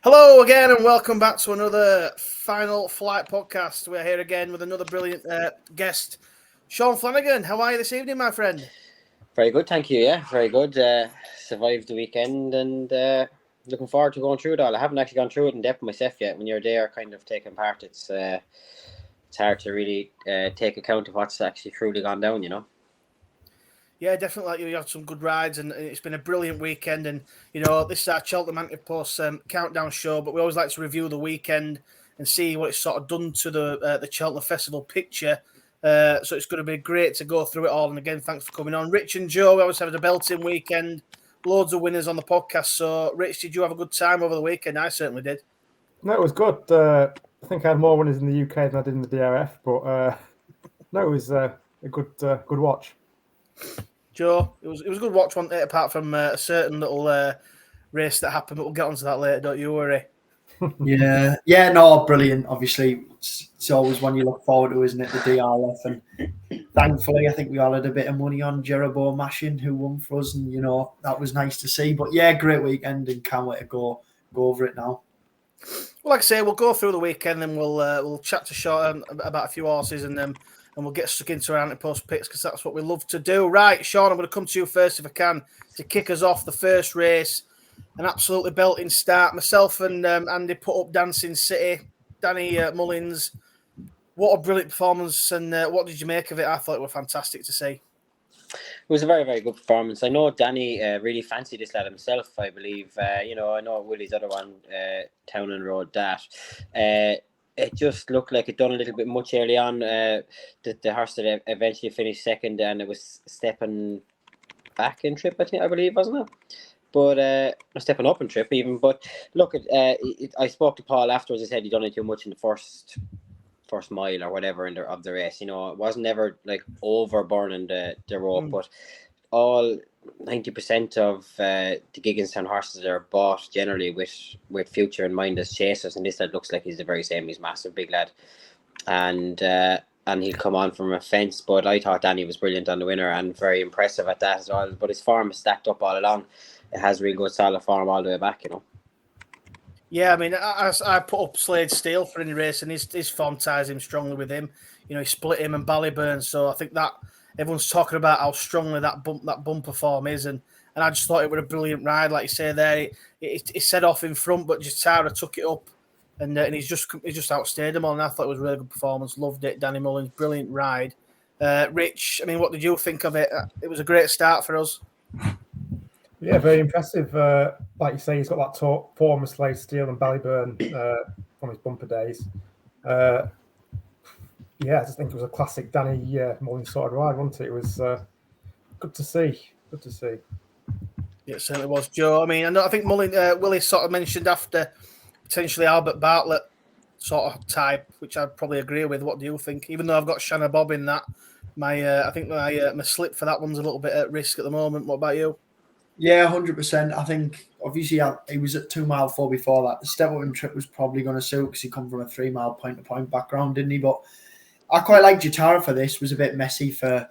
Hello again, and welcome back to another Final Flight podcast. We're here again with another brilliant guest, Sean Flanagan. How are you this evening, my friend? Very good, thank you. Yeah, very good. Survived the weekend and looking forward to going through it all. I haven't actually gone through it in depth myself yet. When you're there, kind of taking part, it's hard to really take account of what's actually truly gone down. Yeah, definitely. Like you had some good rides, and it's been a brilliant weekend. And this is our Cheltenham Ante Post countdown show, but we always like to review the weekend and see what it's sort of done to the Cheltenham Festival picture. So it's going to be great to go through it all. And again, thanks for coming on, Rich and Joe. We always have a belting weekend. Loads of winners on the podcast. So, Rich, did you have a good time over the weekend? I certainly did. No, it was good. I think I had more winners in the UK than I did in the DRF, but no, it was a good watch. Joe, it was a good watch, wasn't it? Apart from a certain little race that happened, but we'll get onto that later. Don't you worry. Yeah, no, brilliant. Obviously, it's always one you look forward to, isn't it? The DRF, and thankfully, I think we all had a bit of money on Jeroboam Mashing, who won for us, and that was nice to see. But yeah, great weekend, and can't wait to go over it now. Well, like I say, we'll go through the weekend, then we'll chat to Sean about a few horses, and we'll get stuck into our anti-post picks because that's what we love to do. Right, Sean, I'm going to come to you first if I can to kick us off the first race. An absolutely belting start. Myself and Andy put up Dancing City. Danny Mullins, what a brilliant performance, and what did you make of it? I thought it was fantastic to see. It was a very, very good performance. I know Danny really fancied this lad himself, I believe. I know Willie's other one, Town and Road Dash. It just looked like it done a little bit much early on. The horse that eventually finished second, and it was stepping back in trip, I believe, wasn't it? But stepping up in trip even. But look, I spoke to Paul afterwards. He said he done it too much in the first mile or whatever of the race. It wasn't ever like over burning the rope, but all 90% of the Gigginstown horses are bought generally with future in mind as chasers, and this lad looks like he's the very same. He's a massive big lad, and he'll come on from a fence. But I thought Danny was brilliant on the winner and very impressive at that as well. But his form is stacked up all along. It has really good solid form all the way back. Yeah, I mean, I put up Slade Steele for any race, and his form ties him strongly with him. He split him and Ballyburn, so I think that everyone's talking about how strongly that bumper form is, and I just thought it was a brilliant ride, like you say there. It set off in front, but Jatara took it up, and he's just outstayed them all. And I thought it was a really good performance. Loved it, Danny Mullins, brilliant ride. Rich, I mean, what did you think of it? It was a great start for us. Yeah, very impressive. Like you say, he's got that form of Slade Steele and Ballyburn from his bumper days. I just think it was a classic Danny Mullins sort of ride, wasn't it? It was good to see. Good to see. Yeah, it certainly was, Joe. I mean, I think Willie sort of mentioned after potentially Albert Bartlett sort of type, which I'd probably agree with. What do you think? Even though I've got Shanna Bob in that, I think my slip for that one's a little bit at risk at the moment. What about you? Yeah, 100%. I think obviously he was at 2 mile 4 before that. The step up and trip was probably going to suit because he come from a 3 mile point to point background, didn't he? But I quite like Jatara for this. It was a bit messy for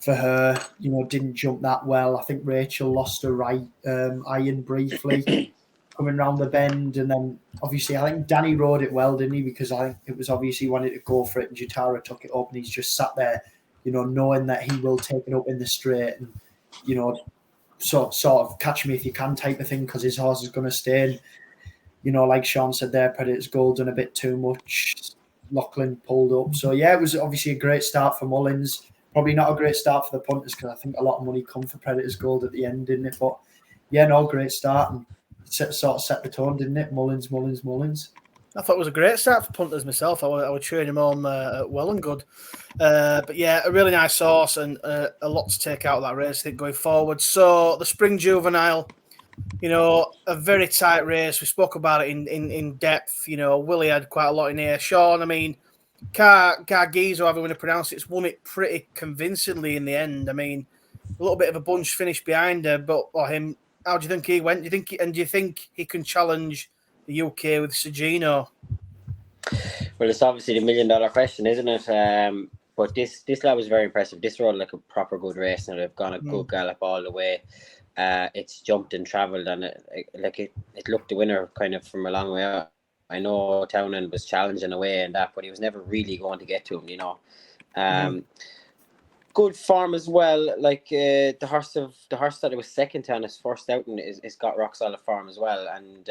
her. Didn't jump that well. I think Rachel lost her right iron briefly coming round the bend, and then obviously I think Danny rode it well, didn't he? Because I think it was obviously wanted to go for it, and Jatara took it up, and he's just sat there, knowing that he will take it up in the straight, and sort of catch me if you can type of thing, because his horse is going to stay. And, like Sean said there, Predator's Gold done a bit too much. Lachlan pulled up. So, yeah, it was obviously a great start for Mullins. Probably not a great start for the punters because I think a lot of money come for Predator's Gold at the end, didn't it? But, yeah, no, great start. And sort of set the tone, didn't it? Mullins. I thought it was a great start for punters myself. I would cheer him on well and good. But yeah, a really nice horse and a lot to take out of that race, I think, going forward. So the Spring Juvenile, a very tight race. We spoke about it in depth. Willie had quite a lot in here. Sean, I mean, Cargizo, however you want to pronounce it, won it pretty convincingly in the end. I mean, a little bit of a bunch finish behind her, but him. How do you think he went? Do you think he can challenge the UK with Sagino? Well, it's obviously the $1 million question, isn't it? But this lad was very impressive. This rode like a proper good race, and they've gone a good gallop all the way. It's jumped and travelled, and it looked the winner kind of from a long way out. I know Townend was challenging away and that, but he was never really going to get to him, you know. Good form as well. Like the horse that it was second to on his first outing is got rock solid form as well, and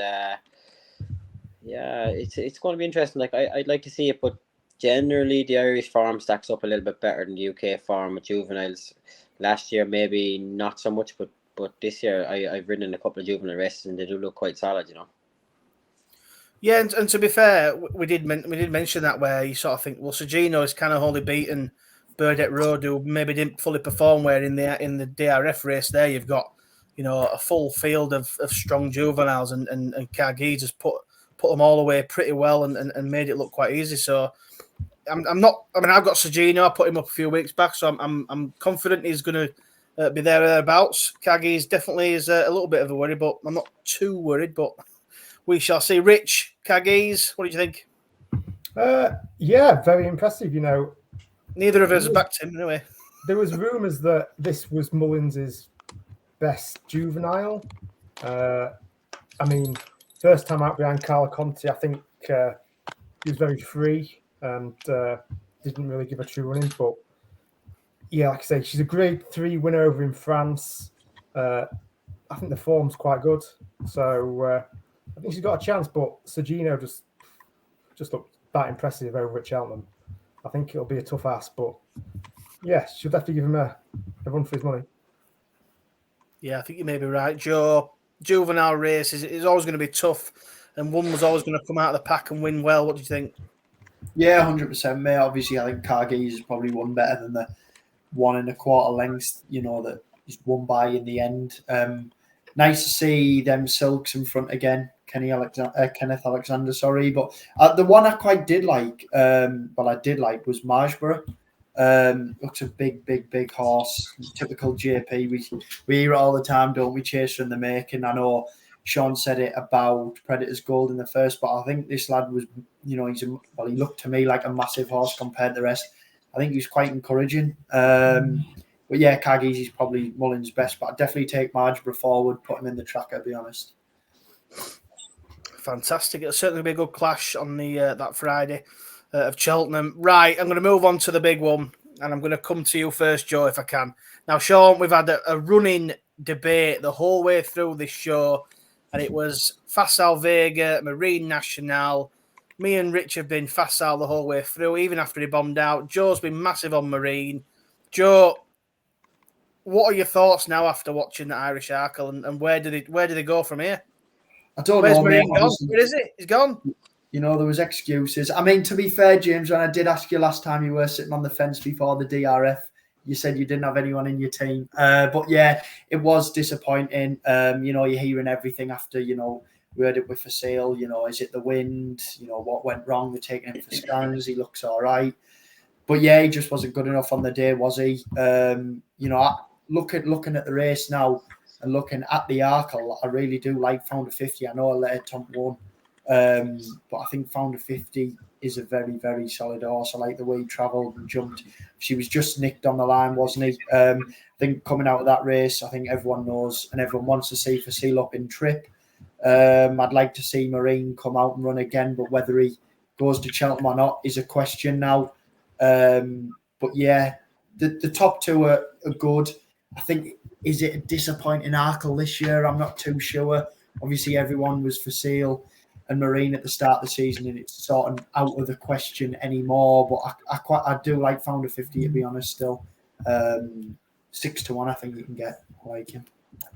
yeah, it's going to be interesting. Like I'd like to see it, but generally the Irish form stacks up a little bit better than the UK form with juveniles. Last year maybe not so much, but this year I've ridden in a couple of juvenile races and they do look quite solid, you know. Yeah, and to be fair, we did mention that where you sort of think, well, Sergino is kind of only beaten Burdett Road, who maybe didn't fully perform. Where in the DRF race there, you've got, you know, a full field of strong juveniles, and Cargies has put them all away pretty well and made it look quite easy. So I'm not. I mean, I've got Sergino. I put him up a few weeks back, so I'm confident he's going to be there thereabouts. Cargies definitely is a little bit of a worry, but I'm not too worried. But we shall see. Rich, Cargies, what do you think? Yeah, very impressive. You know, neither of us backed him anyway. There was rumours that this was Mullins's best juvenile. I mean, first time out behind Carlo Conti, I think he was very free and didn't really give a true running. But yeah, like I say, she's a Grade 3 winner over in France. I think the form's quite good, so I think she's got a chance. But Sergino just looked that impressive over at Cheltenham. I think it'll be a tough ask, but yeah, she'll have to give him a run for his money. Yeah, I think you may be right, Joe. Juvenile race is always going to be tough, and one was always going to come out of the pack and win well. What do you think? Yeah, 100%, mate. Obviously, I think Cargies is probably one better than the 1 1/4 lengths, you know, that he's won by in the end. Nice to see them Silks in front again, Kenneth Alexander, sorry. But the one I quite did like, was Margeborough. Looks a big horse, typical JP. We hear it all the time, don't we? Chaser in the making. I know Sean said it about Predator's Gold in the first, but I think this lad was, you know, he looked to me like a massive horse compared to the rest. I think he's quite encouraging. But yeah, Cargies is probably Mullins' best, but I'd definitely take Margeborough forward, put him in the tracker, to be honest. Fantastic. It'll certainly be a good clash on the that Friday of Cheltenham. Right, I'm going to move on to the big one, and I'm going to come to you first, Joe, if I can. Now, Sean, we've had a running debate the whole way through this show, and it was Facile Vega, Marine National. Me and Rich have been Facile the whole way through, even after he bombed out. Joe's been massive on Marine. Joe, what are your thoughts now after watching the Irish Arkle, and where do they go from here? I don't Where's know, Marine mate. gone? Where is it? He's gone. You know, there was excuses. I mean, to be fair, James, when I did ask you last time you were sitting on the fence before the DRF, you said you didn't have anyone in your team. But yeah, it was disappointing. You know, you're hearing everything after, you know, we heard it with for sale. You know, is it the wind? You know, what went wrong? They're taking him for scans. He looks all right. But yeah, he just wasn't good enough on the day, was he? You know, looking at the race now and looking at the Arkle, I really do like Founder 50. I know I let Tom won. But I think Founder 50 is a very, very solid horse. I like the way he travelled and jumped. She was just nicked on the line, wasn't he? I think coming out of that race, I think everyone knows and everyone wants to see for Seal up in trip. I'd like to see Marine come out and run again, but whether he goes to Cheltenham or not is a question now. But yeah, the top two are good. I think, is it a disappointing Arkle this year? I'm not too sure. Obviously, everyone was for Seal and Marine at the start of the season, and it's sort of out of the question anymore. But I do like Founder 50, to be honest. Still, 6-1, I think you can get. I like him.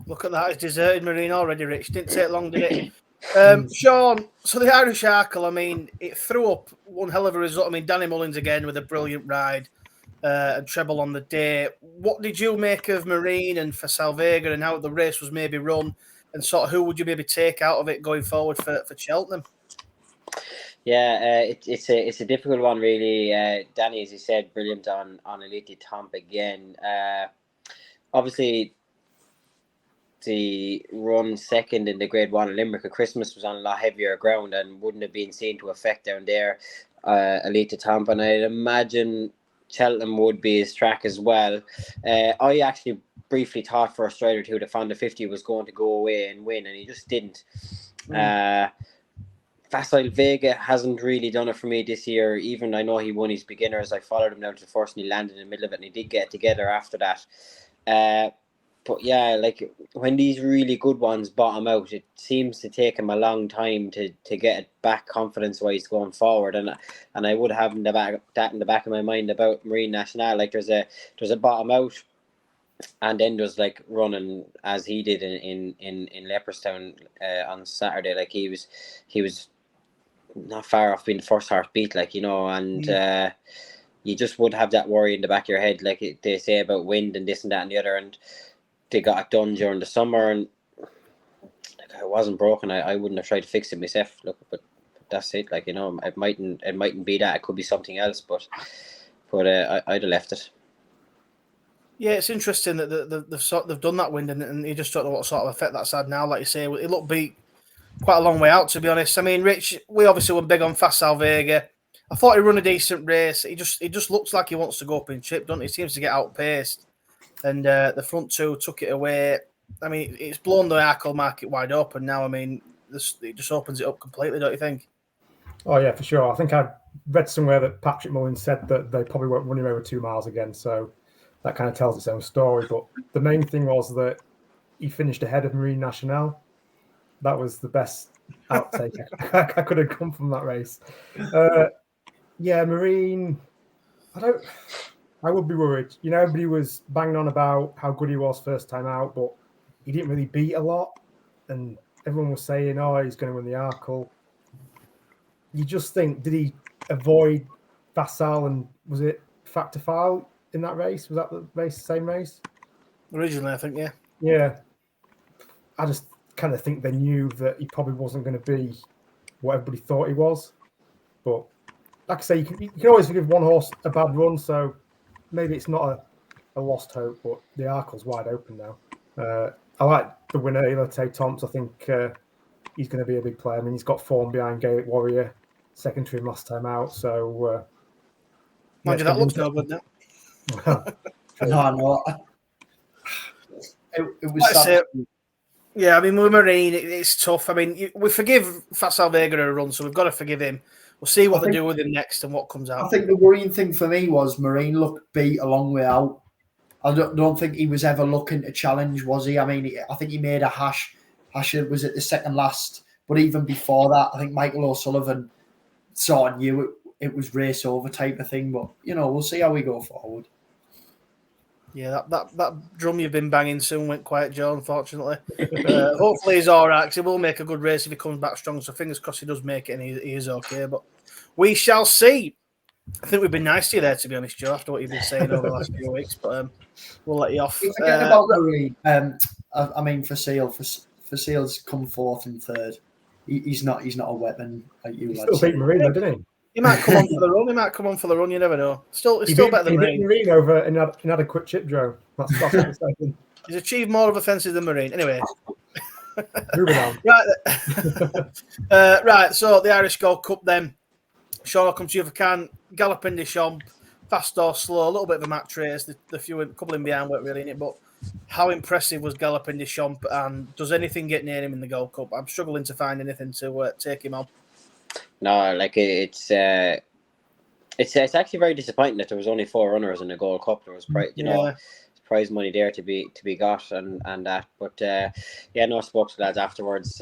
Look at that! He's deserted Marine already, Rich. Didn't take long, did it? Sean, so the Irish Arkle, I mean, it threw up one hell of a result. I mean, Danny Mullins again with a brilliant ride and treble on the day. What did you make of Marine and for Salvega and how the race was maybe run? And sort of who would you maybe take out of it going forward for Cheltenham? Yeah, it's a difficult one, really. Danny, as you said, brilliant on Elite Tomp again. Obviously, the run second in the Grade 1 at Limerick at Christmas was on a lot heavier ground and wouldn't have been seen to affect down there. Elite Tomp, and I'd imagine Cheltenham would be his track as well. I actually briefly thought for a stride or two that Fonda 50 was going to go away and win, and he just didn't. Facile Vega hasn't really done it for me this year. Even I know he won his beginners. I followed him down to the first and he landed in the middle of it, and he did get it together after that. But yeah, like when these really good ones bottom out, it seems to take him a long time to get it back confidence wise going forward. And I would have in the back of my mind about Marine National. Like there's a bottom out, and then there's like running as he did in Leopardstown on Saturday. Like he was not far off being the first horse beat, like, you know, and you just would have that worry in the back of your head, like they say about wind and this and that and the other, and they got it done during the summer, and like I wasn't broken. I wouldn't have tried to fix it myself. Look, but that's it. Like, you know, it mightn't be that. It could be something else. But I'd have left it. Yeah, it's interesting that they've done that wind, and you just don't know what sort of effect that's had now. Like you say, it looked beat quite a long way out, to be honest. I mean, Rich, we obviously were big on Facile Vega. I thought he run a decent race. He just looks like he wants to go up in chip, doesn't he? He seems to get outpaced. And the front two took it away. I mean, it's blown the Arkle market wide open now. I mean, it just opens it up completely, don't you think? Oh, yeah, for sure. I think I read somewhere that Patrick Mullins said that they probably won't run him over 2 miles again. So that kind of tells its own story. But the main thing was that he finished ahead of Marine National. That was the best outtake I could have come from that race. Yeah, Marine, I would be worried. You know, everybody was banging on about how good he was first time out, but he didn't really beat a lot. And everyone was saying, oh, he's going to win the Arkle. You just think, did he avoid Facile, and was it Factor File in that race? Was that the same race? Originally, I think, yeah. Yeah. I just kind of think they knew that he probably wasn't going to be what everybody thought he was. But like I say, you can always give one horse a bad run, so maybe it's not a lost hope, but the Arkle's wide open now. I like the winner, Ilate Tomps. I think he's going to be a big player. I mean, he's got form behind Gaelic Warrior, second to him last time out. So, mind you, that looks no good now. No. It was sad. Yeah, I mean, with Marine, it's tough. I mean, we forgive Facile Vega a run, so we've got to forgive him. We'll see what they do with him next and what comes out. I think the worrying thing for me was Marine looked beat a long way out. I don't think he was ever looking to challenge, was he? I mean, I think he made a hash. Hasher was at the second last, but even before that, I think Michael O'Sullivan sort of knew it was race over type of thing. But, you know, we'll see how we go forward. Yeah, that drum you've been banging soon went quiet, Joe, unfortunately. Hopefully he's all right, because he will make a good race if he comes back strong. So fingers crossed he does make it and he is okay. But we shall see. I think we've been nice to you there, to be honest, Joe, after what you've been saying over the last few weeks. But we'll let you off. Forget about Marine. I mean, Facile's come fourth and third. He's not a weapon like you. He still beat Marine, though, didn't he? He might come on for the run. You never know. It's still better than Marine. He beat Marine over inadequate chip, Joe. That's what I'm saying. He's achieved more of offences than Marine. Anyway. Moving on. Right. So the Irish Gold Cup then. Sean, I'll come to you if I can. Galloping des Champs, fast or slow, a little bit of a match race. The couple in behind weren't really in it, but how impressive was Galloping des Champs, and does anything get near him in the Gold Cup? I'm struggling to find anything to take him on. No, like it's actually very disappointing that there was only 4 runners in the Gold Cup. There was prize money there to be got and that, but I spoke to the lads afterwards.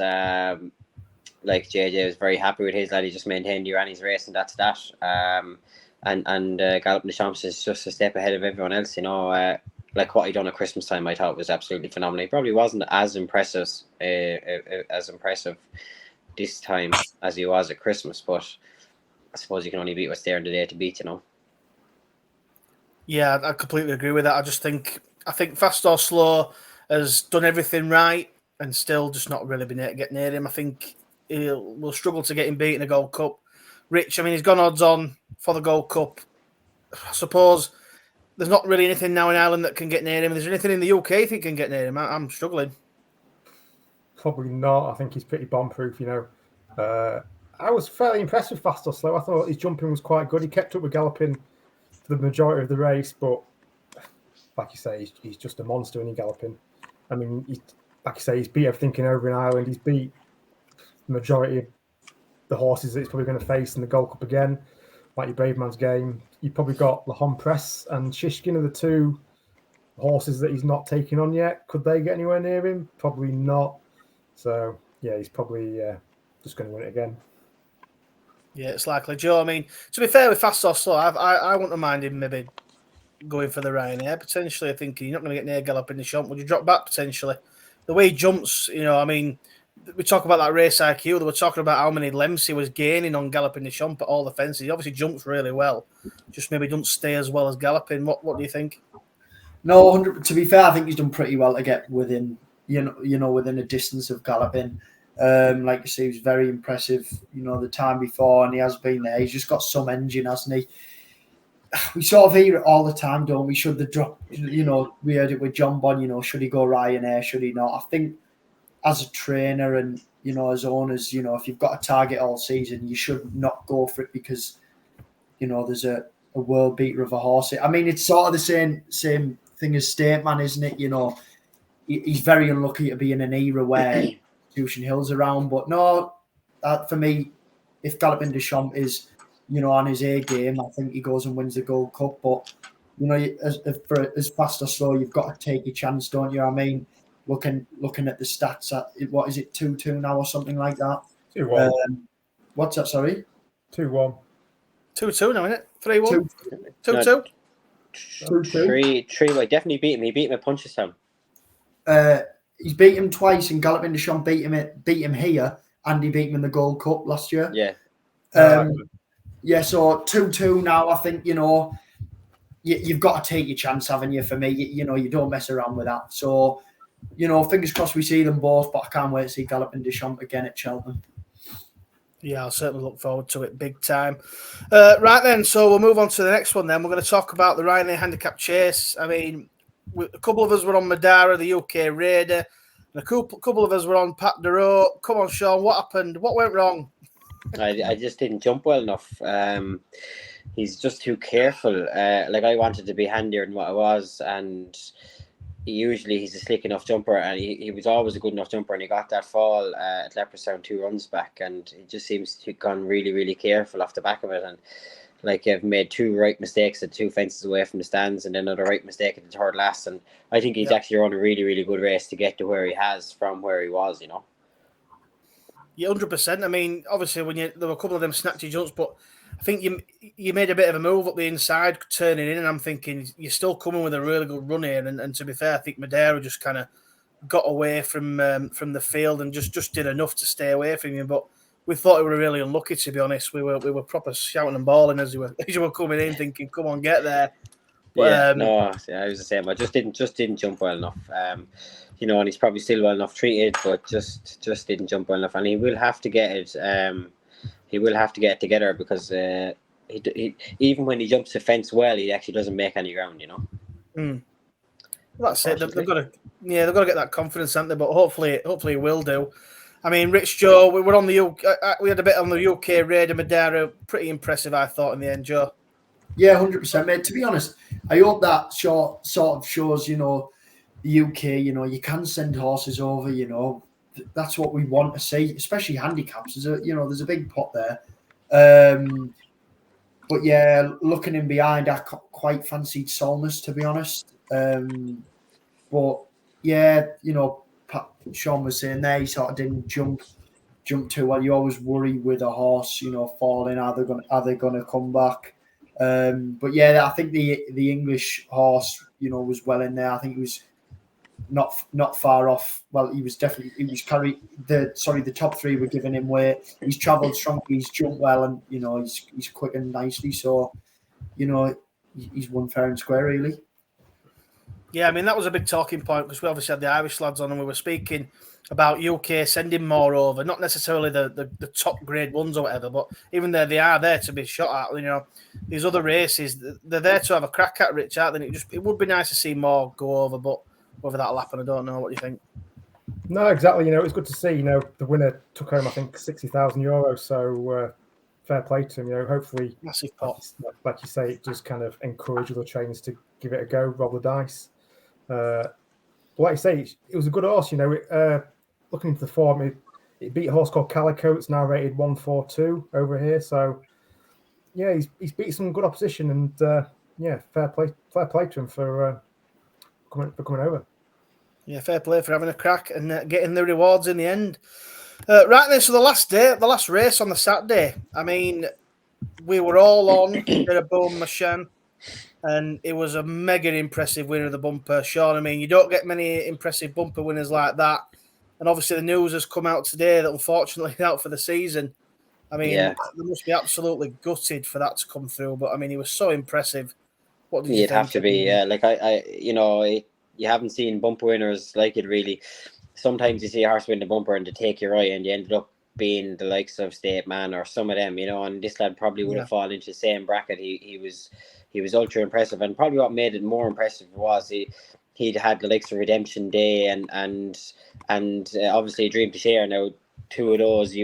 Like JJ was very happy with his lad. He just maintained Urani's race, and that's that. And Galloping des Champs is just a step ahead of everyone else. You know, like what he done at Christmas time, I thought was absolutely phenomenal. He probably wasn't as impressive this time as he was at Christmas, but I suppose you can only beat what's there in the day to beat. You know. Yeah, I completely agree with that. I think fast or slow has done everything right, and still just not really been able to get near him. I think we'll struggle to get him beat in the Gold Cup. Rich, I mean, he's gone odds on for the Gold Cup. I suppose there's not really anything now in Ireland that can get near him. Is there anything in the UK you think can get near him? I'm struggling. Probably not. I think he's pretty bomb-proof, you know. I was fairly impressed with fast or slow. I thought his jumping was quite good. He kept up with Galloping for the majority of the race, but like you say, he's just a monster when he's galloping. I mean, like you say, he's beat everything over in Ireland. He's beat the majority of the horses that he's probably going to face in the Gold Cup again, like your Brave Man's Game. You've probably got the Hon Press and Shishkin are the two horses that he's not taking on yet. Could they get anywhere near him? Probably not. So, yeah, he's probably just going to win it again. Yeah, it's likely. Joe, I mean, to be fair with Fast or Slow, I wouldn't mind him maybe going for the Ryanair, potentially. I think you're not going to get near Gallop in the Champ. Would you drop back, potentially? The way he jumps, I mean, we talk about that race IQ. They were talking about how many lengths he was gaining on Gallop in the Champ at all the fences. He obviously jumps really well. Just maybe don't stay as well as Galloping. What do you think? No, 100. To be fair, I think he's done pretty well to get within, within a distance of Galloping. Like you say, he was very impressive, the time before, and he has been there. He's just got some engine, hasn't he? We sort of hear it all the time, don't we? Should the drop, we heard it with John Bon, should he go Ryanair, should he not? I think as a trainer and, as owners, if you've got a target all season, you should not go for it because, there's a world beater of a horse. I mean, it's sort of the same thing as State Man, isn't it? He's very unlucky to be in an era where Institution Hill's around. But no, for me, if Galloping de Champ is, on his A game, I think he goes and wins the Gold Cup. But, as Fast or Slow, you've got to take your chance, don't you? I mean, looking at the stats, what is it, 2-2 now or something like that? 2-1. What's that, sorry? 2-1. 2-2 now, isn't it? 3-1? 2-2? 2-2. 3-1. Definitely beat him. He beat him at Punchestown. He's beat him twice, and Galloping de Champ beat him here, and he beat him in the Gold Cup last year. Yeah. Yeah, so 2-2 now. I think, you've got to take your chance, haven't you? For me, you don't mess around with that. So, fingers crossed we see them both, but I can't wait to see Galloping de Champ again at Cheltenham. Yeah, I'll certainly look forward to it big time. Right then, so we'll move on to the next one then. We're going to talk about the Ryanair Handicap Chase. I mean, a couple of us were on Madara, the UK Raider, and a couple of us were on Pat Duro. Come on, Sean, what happened? What went wrong? I just didn't jump well enough. He's just too careful. I wanted to be handier than what I was, and usually he's a slick enough jumper, and he was always a good enough jumper, and he got that fall at Leopardstown 2 runs back, and he just seems to have gone really, really careful off the back of it, and I've made 2 right mistakes at 2 fences away from the stands, and then another right mistake at the third last, and I think he's actually run a really, really good race to get to where he has from where he was, Yeah, 100%. I mean, obviously, there were a couple of them snatchy jumps, but I think you made a bit of a move up the inside, turning in, and I'm thinking you're still coming with a really good run here. And to be fair, I think Madera just kind of got away from the field and just did enough to stay away from you. But we thought we were really unlucky, to be honest. We were proper shouting and bawling as you were coming in, thinking, "Come on, get there." But, I was the same. I just didn't jump well enough. And he's probably still well enough treated, but just didn't jump well enough. And he will have to get it. He will have to get it together because he even when he jumps the fence well, he actually doesn't make any ground. Well, that's it. They've got to get that confidence, haven't they? But hopefully he will do. I mean, Rich Joe, we were on the UK. We had a bit on the UK Raider Madera. Pretty impressive, I thought, in the end, Joe. Yeah, 100%, mate. To be honest, I hope that sort of shows, the UK, you can send horses over, that's what we want to see, especially handicaps. There's a big pot there. But yeah, looking in behind, I quite fancied Solness, to be honest. But yeah, Sean was saying there, he sort of didn't jump too well. You always worry with a horse, falling. Are they gonna come back? But yeah, I think the English horse, was well in there. I think he was not far off. Well, he was carried the top 3 were giving him weight. He's travelled strong, he's jumped well, and he's quick and nicely. So, he's won fair and square, really. Yeah, I mean, that was a big talking point because we obviously had the Irish lads on and we were speaking about UK sending more over, not necessarily the top grade ones or whatever, but even though they are there to be shot at, these other races, they're there to have a crack at, Rich, aren't they? It would be nice to see more go over, but whether that'll happen, I don't know. What do you think? No, exactly. It was good to see, the winner took home, I think, €60,000. So fair play to him. Hopefully, Massive pot. like you say, it just kind of encourage other trainers to give it a go, roll the dice. But like you say, it was a good horse. Looking into the form, it beat a horse called Calico. It's now rated 142 over here. So yeah, he's beat some good opposition, and fair play to him for coming over. Yeah, fair play for having a crack and getting the rewards in the end. Right then, so the last race on the Saturday. I mean, we were all on Jeroboam Machan, and it was a mega impressive winner of the bumper. Sean, I mean, you don't get many impressive bumper winners like that. And obviously the news has come out today that unfortunately he's out for the season. I mean, They must be absolutely gutted for that to come through. But I mean, he was so impressive. What did you think? You'd have to be, yeah. Like you haven't seen bumper winners like it really. Sometimes you see a horse win the bumper and they take your eye, and you ended up being the likes of State Man or some of them, and this lad probably would have fallen into the same bracket. He was ultra impressive, and probably what made it more impressive was he'd had the likes of Redemption Day and obviously Dream to Share. Now, two of those,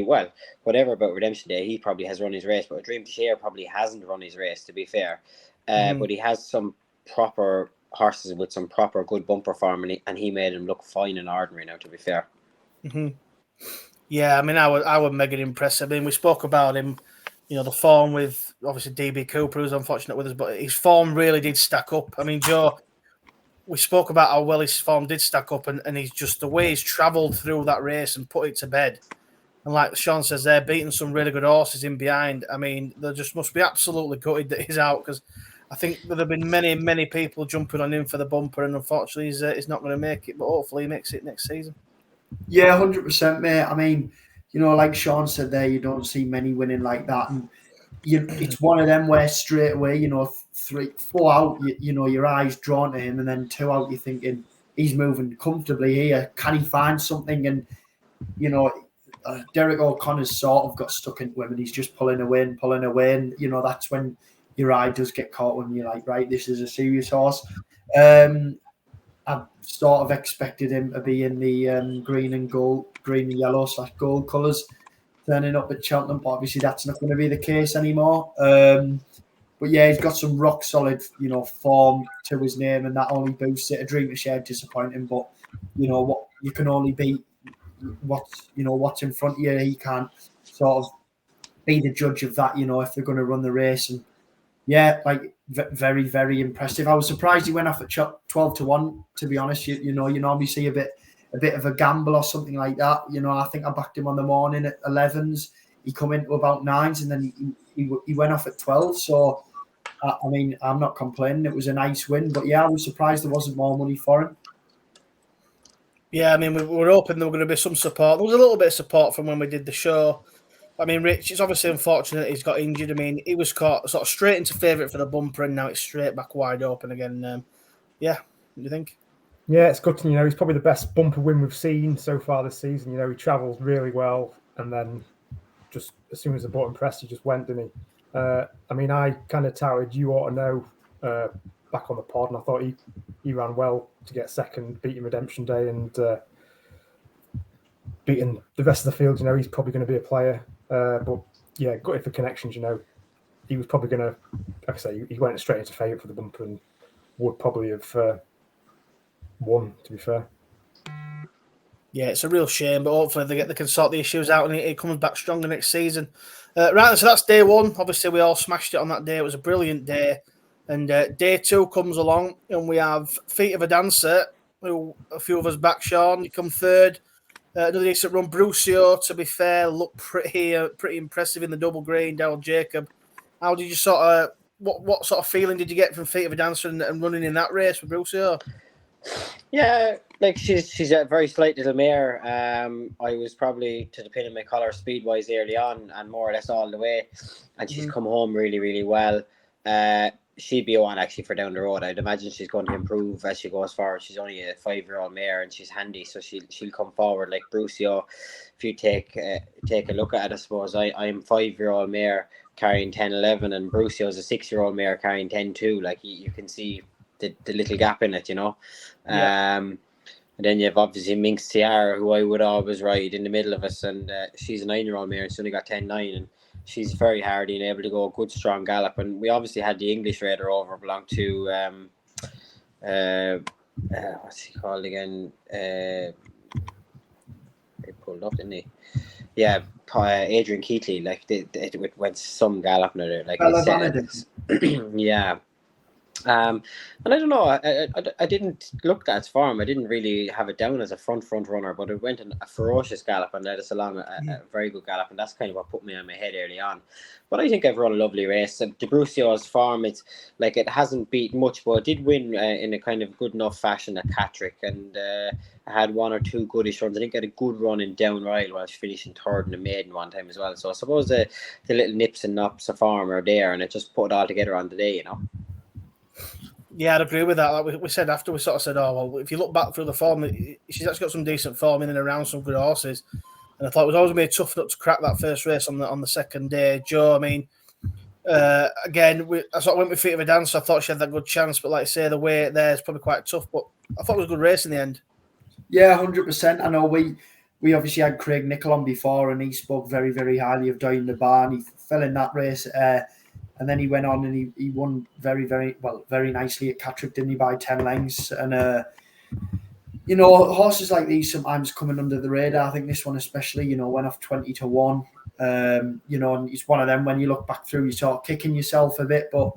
whatever about Redemption Day, he probably has run his race, but Dream to Share probably hasn't run his race, to be fair. But he has some proper horses with some proper good bumper form, and he made him look fine and ordinary now, to be fair. Yeah, I mean, I was mega impressed. I mean, we spoke about him, the form with obviously DB Cooper, who's unfortunate with us, but his form really did stack up. I mean, Joe, we spoke about how well his form did stack up, and he's just the way he's travelled through that race and put it to bed. And like Sean says, they're beating some really good horses in behind. I mean, they just must be absolutely gutted that he's out, because I think there have been many, many people jumping on him for the bumper, and unfortunately he's not going to make it, but hopefully he makes it next season. Yeah, 100%, mate. I mean, like Sean said there, you don't see many winning like that. And it's one of them where straight away, 3, 4 out, your eyes drawn to him, and then 2 out, you're thinking he's moving comfortably here. Can he find something? And, Derek O'Connor's sort of got stuck into him, and he's just pulling away. And, that's when your eye does get caught when you're like, right, this is a serious horse. I sort of expected him to be in the green and yellow / gold colours, turning up at Cheltenham, but obviously that's not going to be the case anymore. But yeah, he's got some rock solid, form to his name, and that only boosts it. A Dream to Share disappointing, but what you can only beat what's in front of you. He can't sort of be the judge of that, if they're going to run the race. And yeah, like very, very impressive. I was surprised he went off at 12-1. To be honest, you normally see a bit of a gamble or something like that. I think I backed him on the morning at 11s. He come into about 9s, and then he went off at 12. So I mean, I'm not complaining. It was a nice win, but yeah, I was surprised there wasn't more money for him. Yeah, I mean, we were hoping there were going to be some support. There was a little bit of support from when we did the show. I mean, Rich, it's obviously unfortunate he's got injured. I mean, he was caught sort of straight into favourite for the bumper, and now it's straight back wide open again. Yeah, what do you think? Yeah, it's good to, he's probably the best bumper win we've seen so far this season. He travels really well, and then just as soon as the button pressed, he just went, didn't he? I mean, I kind of touted You Ought to Know back on the pod, and I thought he ran well to get second, beating Redemption Day and beating the rest of the field. He's probably going to be a player. But yeah, gutted for connections. He was probably going to, like I say, he went straight into favourite for the bumper and would probably have won, to be fair. Yeah, it's a real shame, but hopefully they can sort the issues out and it comes back stronger next season. Right, so that's day one. Obviously, we all smashed it on that day. It was a brilliant day. And day two comes along, and we have Feet of a Dancer, who a few of us back, Sean. He come third. Another decent run. Brucio, to be fair, looked pretty impressive in the double green. Daryl Jacob. How did you what sort of feeling did you get from Feet of a Dancer and running in that race with Brucio? Yeah, like she's a very slight little mare. I was probably to the pin of my collar speed-wise early on and more or less all the way. And she's come home really, really well. She'd be one actually for down the road. I'd imagine she's going to improve as she goes forward. She's only a 5-year-old mare and she's handy, so she'll come forward like Brucio. If you take a look at it, I suppose I'm 5-year-old mare carrying 10-11 and Brucio's a 6-year-old mare carrying 10-2. Like you can see the little gap in it, Yeah. And then you have obviously Minx Tiara, who I would always ride in the middle of us, and she's a 9-year-old mare and she's only got 10-9, and she's very hardy and able to go a good strong gallop. And we obviously had the English Raider over, belonged to what's he called again? He pulled up, didn't he? Yeah, Adrian Keatley. Like it went some gallop now, like yeah. And I don't know. I didn't look at its form. I didn't really have it down as a front runner, but it went in a ferocious gallop and led us along a very good gallop, and that's kind of what put me on my head early on. But I think I've run a lovely race. Debrussio's form, it's like it hasn't beat much, but it did win in a kind of good enough fashion at Catterick, and I had one or two goodish runs. I think I had a good run in Down Royal while I was finishing third in the maiden one time as well. So I suppose the little nips and nops of form are there, and it just put it all together on the day, you know. Yeah, I'd agree with that. Like we said after, we sort of said, oh, well, if you look back through the form, she's actually got some decent form in and around some good horses. And I thought it was always going to be a tough nut to crack that first race on the second day. Joe, I mean, again, I sort of went with feet of a dance. So I thought she had that good chance. But like I say, the way there is probably quite tough. But I thought it was a good race in the end. Yeah, 100%. I know we obviously had Craig Nichol on before, and he spoke very, very highly of Doyle the Barn. He fell in that race. And then he went on and he won very, very nicely at Catterick, didn't he, by 10 lengths. And, you know, horses like these sometimes coming under the radar. I think this one especially, you know, went off 20-1. You know, and it's one of them when you look back through, you start kicking yourself a bit. But,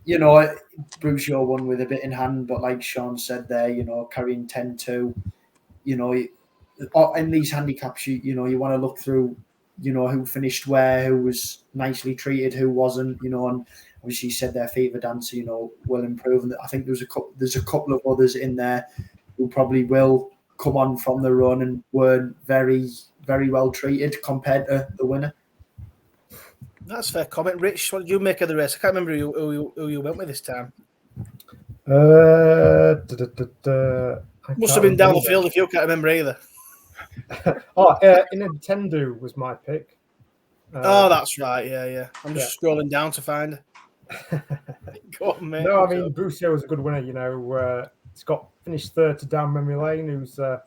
you know, Bruce Yo won with a bit in hand. But like Sean said there, you know, carrying 10-2, you know, in these handicaps, you know, you want to look through, you know, who finished where, who was nicely treated, who wasn't, you know, and obviously said their fever dancer, you know, will improve. And I think there's a couple of others in there who probably will come on from the run and weren't very, very well treated compared to the winner. That's a fair comment. Rich, what did you make of the race? I can't remember who you went with this time. Must have been down the field if you can't remember either. Nintendo was my pick. That's right. Yeah. I'm just scrolling down to find her. Go on, mate. No, I mean, Bruce Yo was a good winner. You know, he's got finished third to Down Memory Lane, who's a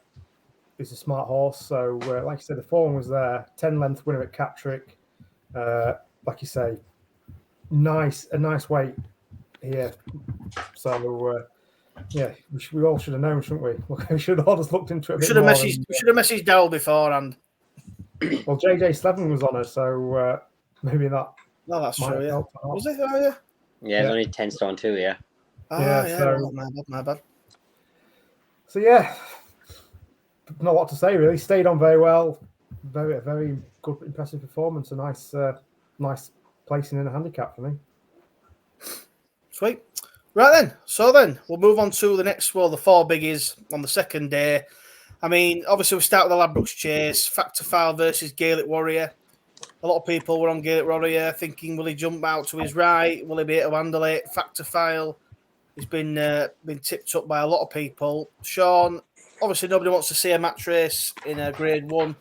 smart horse. So, like you said, the form was there. 10-length winner at Catterick. Like you say, a nice weight here. So, yeah, we all should have known, shouldn't we? We should have all just looked into it. We should have messaged Dowell beforehand. Well, JJ Slevin was on her, so maybe that. No, that's true. Yeah, was it? Oh, yeah. Yeah, it's only 10 stone too. Yeah. So my bad. So yeah, not a lot to say really. Stayed on very well. Very good, impressive performance. A nice placing in a handicap for me. Sweet. Right then. So then we'll move on to the next. Well, the four biggies on the second day. I mean, obviously we start with the Ladbrokes Chase, Factor File versus Gaelic Warrior. A lot of people were on Gaelic Warrior thinking, will he jump out to his right? Will he be able to handle it? Factor File has been tipped up by a lot of people. Sean, obviously nobody wants to see a match race in a Grade 1,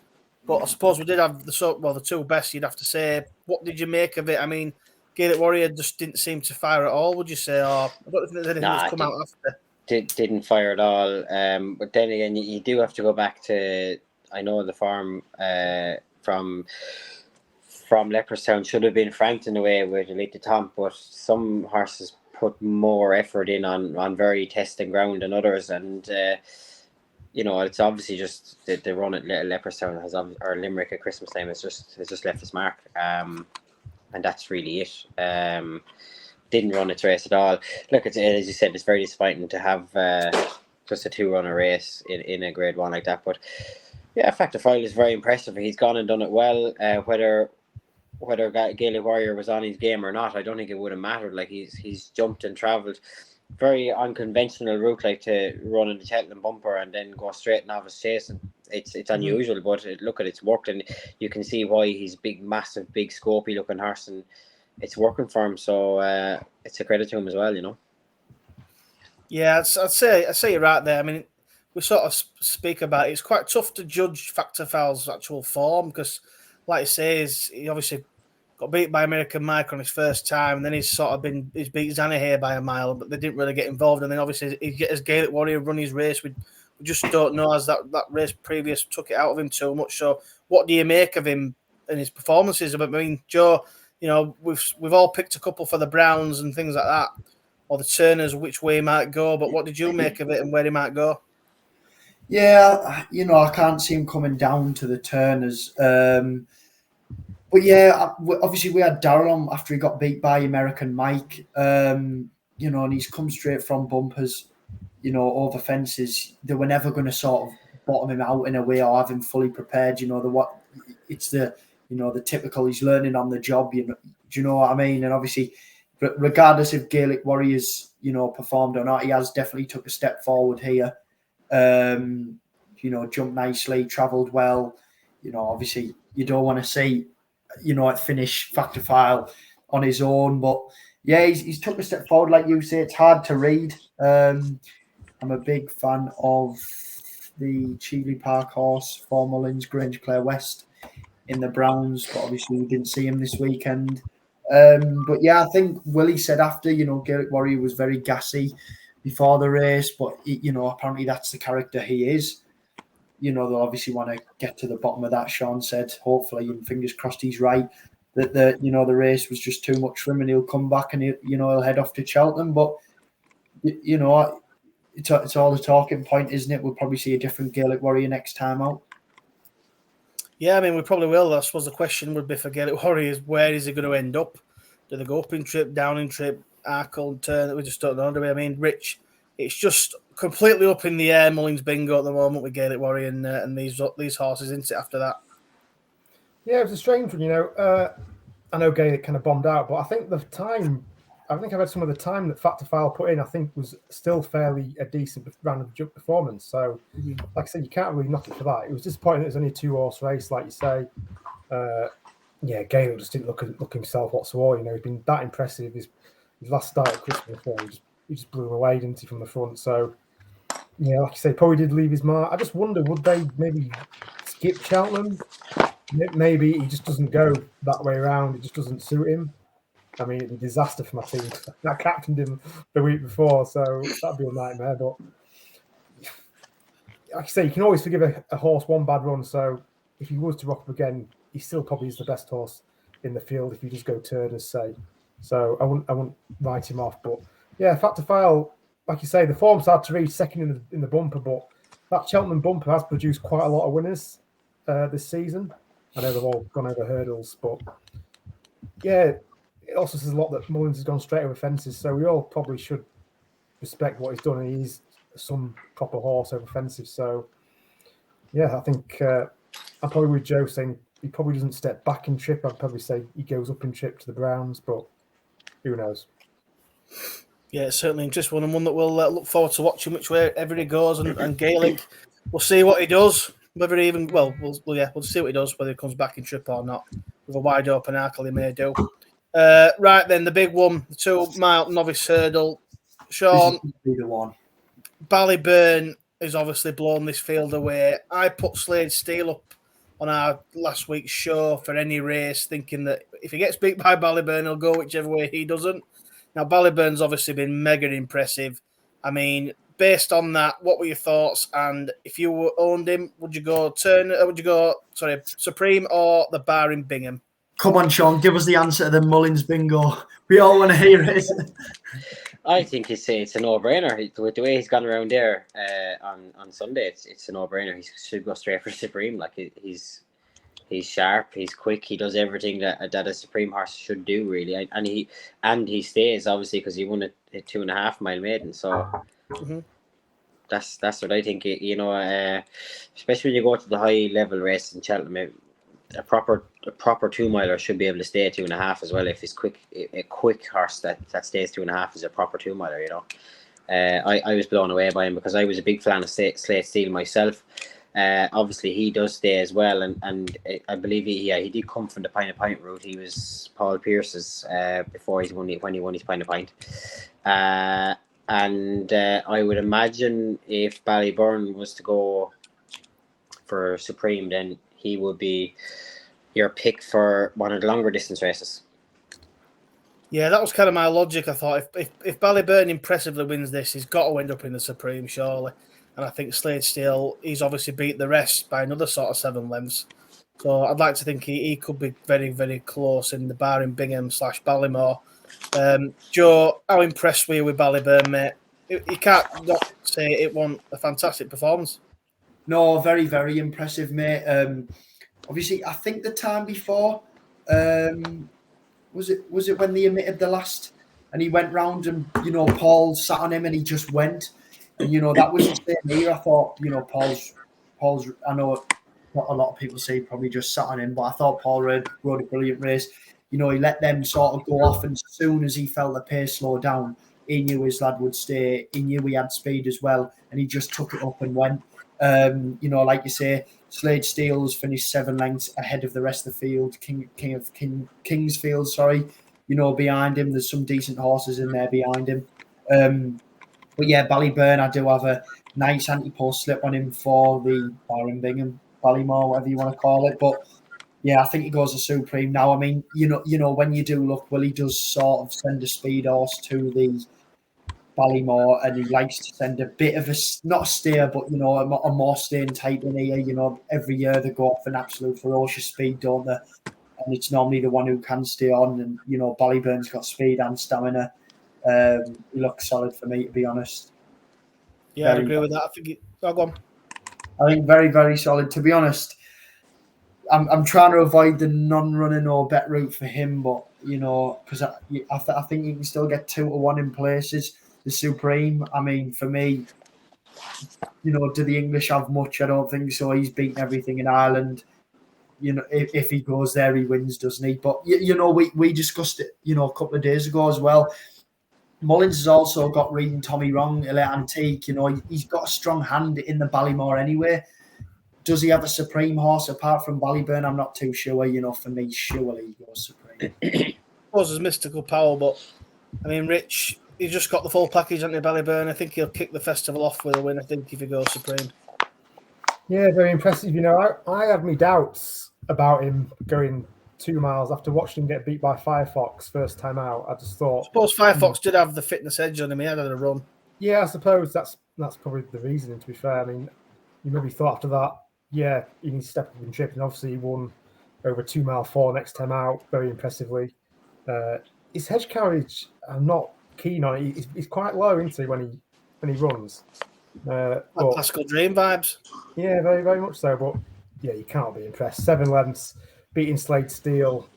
but I suppose we did have the two best, you'd have to say. What did you make of it? I mean, Gaelic Warrior just didn't seem to fire at all, would you say? Or I don't think there's anything that's come out after. Didn't fire at all. But then again, you do have to go back to, I know the farm from Leopardstown should have been franked in a way with Elite de Tomp, but some horses put more effort in on very testing ground than others, and you know, it's obviously just the run at Leopardstown or Limerick at Christmas time has just left its mark, and that's really it. Didn't run its race at all. Look, as you said, it's very disappointing to have just a 2-runner race in a Grade 1 like that. But yeah, Factor File is very impressive. He's gone and done it well. Whether Gaelic Warrior was on his game or not, I don't think it would have mattered. Like he's jumped and travelled very unconventional route, like to run in the Cheltenham bumper and then go straight novice chase. And it's unusual, but it's worked, and you can see why he's massive, big, scopy looking horse, and it's working for him, so it's a credit to him as well, you know. Yeah, I'd say you're right there. I mean, we sort of speak about it. It's quite tough to judge Factor File's actual form because, like you say, he obviously got beat by American Mike on his first time, and then he's beat Zanahay by a mile, but they didn't really get involved. And then obviously he gets Gaelic Warrior run his race. We just don't know, as that race previous took it out of him too much. So what do you make of him and his performances. I mean, Joe, you know, we've all picked a couple for the Browns and things like that, or the Turners, which way he might go. But what did you make of it and where he might go? Yeah, you know, I can't see him coming down to the Turners. But yeah, obviously we had Darrell on after he got beat by American Mike. You know, and he's come straight from bumpers, you know, over fences. They were never going to sort of bottom him out in a way or have him fully prepared. You know, it's the typical he's learning on the job. You know, do you know what I mean? And obviously, regardless if Gaelic Warriors, you know, performed or not, he has definitely took a step forward here. You know, jumped nicely, travelled well. You know, obviously you don't want to see, you know, it finish Factor File on his own, but yeah, he's took a step forward. Like you say, it's hard to read. I'm a big fan of the Cheveley Park horse for Mullins, Grange Clare West in the Browns, but obviously we didn't see him this weekend. But yeah, I think Willie said after, you know, Gaelic Warrior was very gassy before the race, but you know, apparently that's the character he is. You know, they'll obviously want to get to the bottom of that. Sean said, hopefully, and fingers crossed he's right, that the race was just too much for him and he'll come back and he'll head off to Cheltenham. But you know, it's all the talking point, isn't it? We'll probably see a different Gaelic Warrior next time out. Yeah, I mean, we probably will. I suppose the question would be for Gaelic Warriors, where is he going to end up? Do they go up in trip, down in trip, Arkle and turn? We just don't know, do we? I mean, Rich, it's just completely up in the air, Mullins bingo at the moment with Gaelic Warrior and these horses, isn't it, after that? Yeah, it was a strange one, you know. I know Gaelic kind of bombed out, but I think I've read some of the time that Factor File put in, I think was still fairly a decent random jump performance. So, like I said, you can't really knock it for that. It was disappointing it was only a 2-horse race, like you say. Yeah, Gaelic just didn't look himself whatsoever. You know, he's been that impressive. His last start at Christmas before, he just blew him away, didn't he, from the front? So, yeah, like you say, probably did leave his mark. I just wonder, would they maybe skip Cheltenham? Maybe he just doesn't go that way around. It just doesn't suit him. I mean, it'd be a disaster for my team. I captained him the week before, so that'd be a nightmare. But like I say, you can always forgive a horse one bad run. So if he was to rock up again, he still probably is the best horse in the field if you just go Turners, say. So I wouldn't write him off. But yeah, Factor File, like you say, the form's hard to read second in the bumper, but that Cheltenham bumper has produced quite a lot of winners this season. I know they've all gone over hurdles, but yeah, it also says a lot that Mullins has gone straight over fences, so we all probably should respect what he's done, and he's some proper horse over fences. So yeah, I think I'm probably with Joe saying he probably doesn't step back in trip. I'd probably say he goes up in trip to the Browns, but who knows? Yeah, it's certainly interesting and one that we'll look forward to watching which way ever he goes, and Gaelic, we'll see what he does. Whether he even we'll see what he does, whether he comes back in trip or not. With a wide open Arkle, he may do. Right then, the big one, the 2 mile novice hurdle. Sean, This is the one. Ballyburn has obviously blown this field away. I put Slade Steele up on our last week's show for any race, thinking that if he gets beat by Ballyburn, he'll go whichever way he doesn't. Now, Ballyburn's obviously been mega impressive. I mean, based on that, what were your thoughts? And if you owned him, would you go Supreme or the bar in Bingham? Come on, Sean, give us the answer to the Mullins bingo. We all want to hear it. I think it's a no-brainer. With the way he's gone around there on Sunday, it's a no-brainer. He should go straight for Supreme. Like he's sharp, he's quick, he does everything that a Supreme horse should do, really. And he stays, obviously, because he won a 2.5 mile maiden. So that's what I think. You know, especially when you go to the high level race in Cheltenham, a proper 2 miler should be able to stay at 2.5 as well. If he's quick, a quick horse that stays 2.5 is a proper 2 miler. You know, I was blown away by him because I was a big fan of Slade Steele myself. Obviously he does stay as well, and I believe he did come from the Pint of Pint route. He was Paul Pierce's before when he won his Pint of Pint. And I would imagine if Ballyburn was to go for Supreme, then he would be your pick for one of the longer distance races. Yeah, that was kind of my logic. I thought if Ballyburn impressively wins this, he's got to end up in the Supreme, surely. And I think Slade Steele, he's obviously beat the rest by another sort of 7 lengths. So I'd like to think he could be very, very close in the Barring Bingham / Ballymore. Joe, how impressed were you with Ballyburn, mate? You can't not say it wasn't a fantastic performance. No, very, very impressive, mate. Obviously, I think the time before, was it when they emitted the last, and he went round and Paul sat on him and he just went, and that was the same here. I thought Paul's. I know not a lot of people say he probably just sat on him, but I thought Paul rode a brilliant race. He let them sort of go off, and as soon as he felt the pace slow down, he knew his lad would stay. He knew he had speed as well, and he just took it up and went. Like you say, Slade Steele's finished 7 lengths ahead of the rest of the field. Kingsfield, sorry. Behind him, there's some decent horses in there behind him. But yeah, Ballyburn, I do have a nice anti-post slip on him for the Barring Bingham, Ballymore, whatever you want to call it. But yeah, I think he goes to Supreme now. I mean, when you do look, Willie does sort of send a speed horse to the Ballymore, and he likes to send a bit of not a steer, but a more staying type in here. Every year they go off an absolute ferocious speed, don't they? And it's normally the one who can stay on. And Ballyburn's got speed and stamina. He looks solid for me, to be honest. Yeah, I agree with that. I think go on. I think very, very solid. To be honest, I'm trying to avoid the non-running or bet route for him, but because I think you can still get 2-1 in places. The Supreme, I mean, for me, do the English have much? I don't think so. He's beaten everything in Ireland. If he goes there, he wins, doesn't he? But we discussed it, a couple of days ago as well. Mullins has also got Reading Tommy wrong, Antique. He's got a strong hand in the Ballymore anyway. Does he have a Supreme horse apart from Ballyburn? I'm not too sure. For me, surely he goes Supreme. I suppose there's mystical power, but I mean, Rich, he's just got the full package, hasn't he, Ballyburn? I think he'll kick the festival off with a win, I think, if he goes Supreme. Yeah, very impressive. I had my doubts about him going 2 miles after watching him get beat by Firefox first time out. I just thought. I suppose Firefox did have the fitness edge on him. He had a run. Yeah, I suppose that's probably the reasoning, to be fair. I mean, you maybe thought after that, yeah, he needs to step up and trip, and obviously he won over 2 mile 4 next time out, very impressively. His hedge carriage, I'm not keen on it. He's quite low, isn't he, when he runs? Classical Dream vibes. Yeah, very, very much so. But yeah, you can't be impressed. 7 lengths, beating Slade Steele,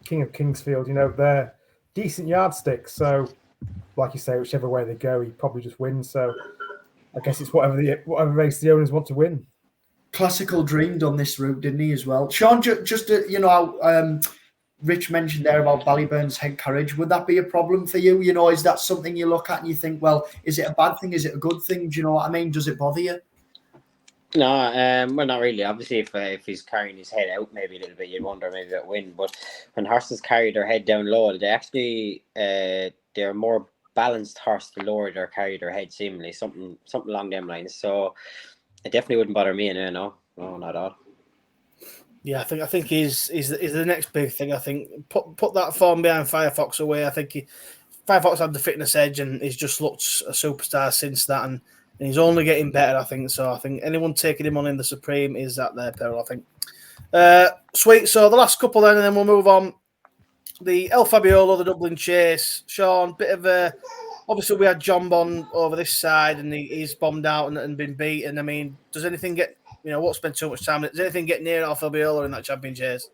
King of Kingsfield. They're decent yardsticks. So, like you say, whichever way they go, he probably just wins. So, I guess it's whatever race the owners want to win. Classical Dream done this route, didn't he, as well? Sean, just Rich mentioned there about Ballyburn's head carriage. Would that be a problem for you? Is that something you look at and you think, well, is it a bad thing? Is it a good thing? Do you know what I mean? Does it bother you? No, well, not really. Obviously, if he's carrying his head out maybe a little bit, you'd wonder maybe that win. But when horses carry their head down low, they actually they're more balanced horse the lower they carry their head, seemingly something along them lines. So it definitely wouldn't bother me. No, not at all. Yeah, I think he's the next big thing. I think put that form behind Firefox away. I think Firefox had the fitness edge and he's just looked a superstar since that, and he's only getting better. I think so. I think anyone taking him on in the Supreme is at their peril. I think. Sweet. So the last couple then, and then we'll move on. The El Fabiolo, the Dublin Chase. Sean, bit of a. Obviously, we had John Bond over this side, and he's bombed out and been beaten. I mean, does anything get? Won't spend too much time. Does anything get near El Fabiolo in that champion chase?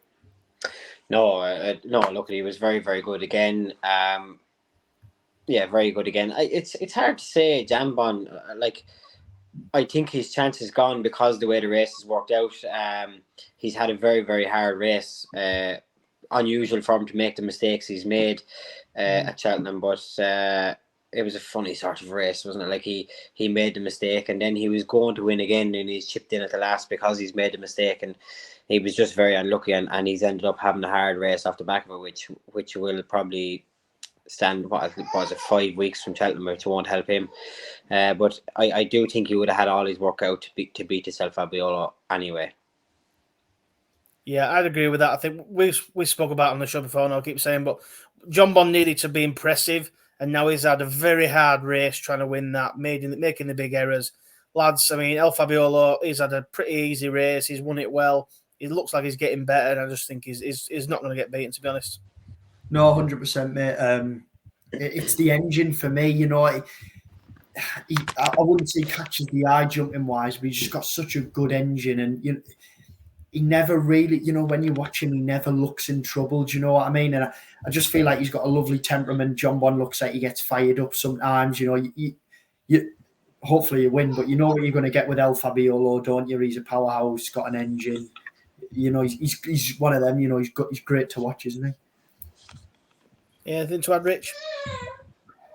No. Luckily, he was very, very good again. Yeah, very good again. It's hard to say, Jambon. I think his chance is gone because the way the race has worked out. He's had a very, very hard race. Unusual for him to make the mistakes he's made at Cheltenham, but it was a funny sort of race, wasn't it? Like he made the mistake, and then he was going to win again, and he's chipped in at the last because he's made the mistake, and he was just very unlucky, and he's ended up having a hard race off the back of it, which will probably stand, what was it, 5 weeks from Cheltenham, which won't help him. But I do think he would have had all his work out to beat the El Fabiolo anyway. Yeah, I'd agree with that. I think we spoke about it on the show before, and I'll keep saying, but John Bond needed to be impressive, and now he's had a very hard race trying to win that, making the big errors. Lads, I mean, El Fabiolo, he's had a pretty easy race. He's won it well. he looks like he's getting better, and I just think he's not going to get beaten, to be honest. No, 100%, mate. It's the engine for me. You know, I wouldn't say catches the eye jumping wise, but he's just got such a good engine, and he never really, when you watch him, he never looks in trouble. Do you know what I mean? And I just feel like he's got a lovely temperament. John Bond looks like he gets fired up sometimes. You hopefully you win, but you know what you're going to get with El Fabiolo, don't you? He's a powerhouse, got an engine. He's one of them. He's great to watch, isn't he? Yeah, anything to add, Rich?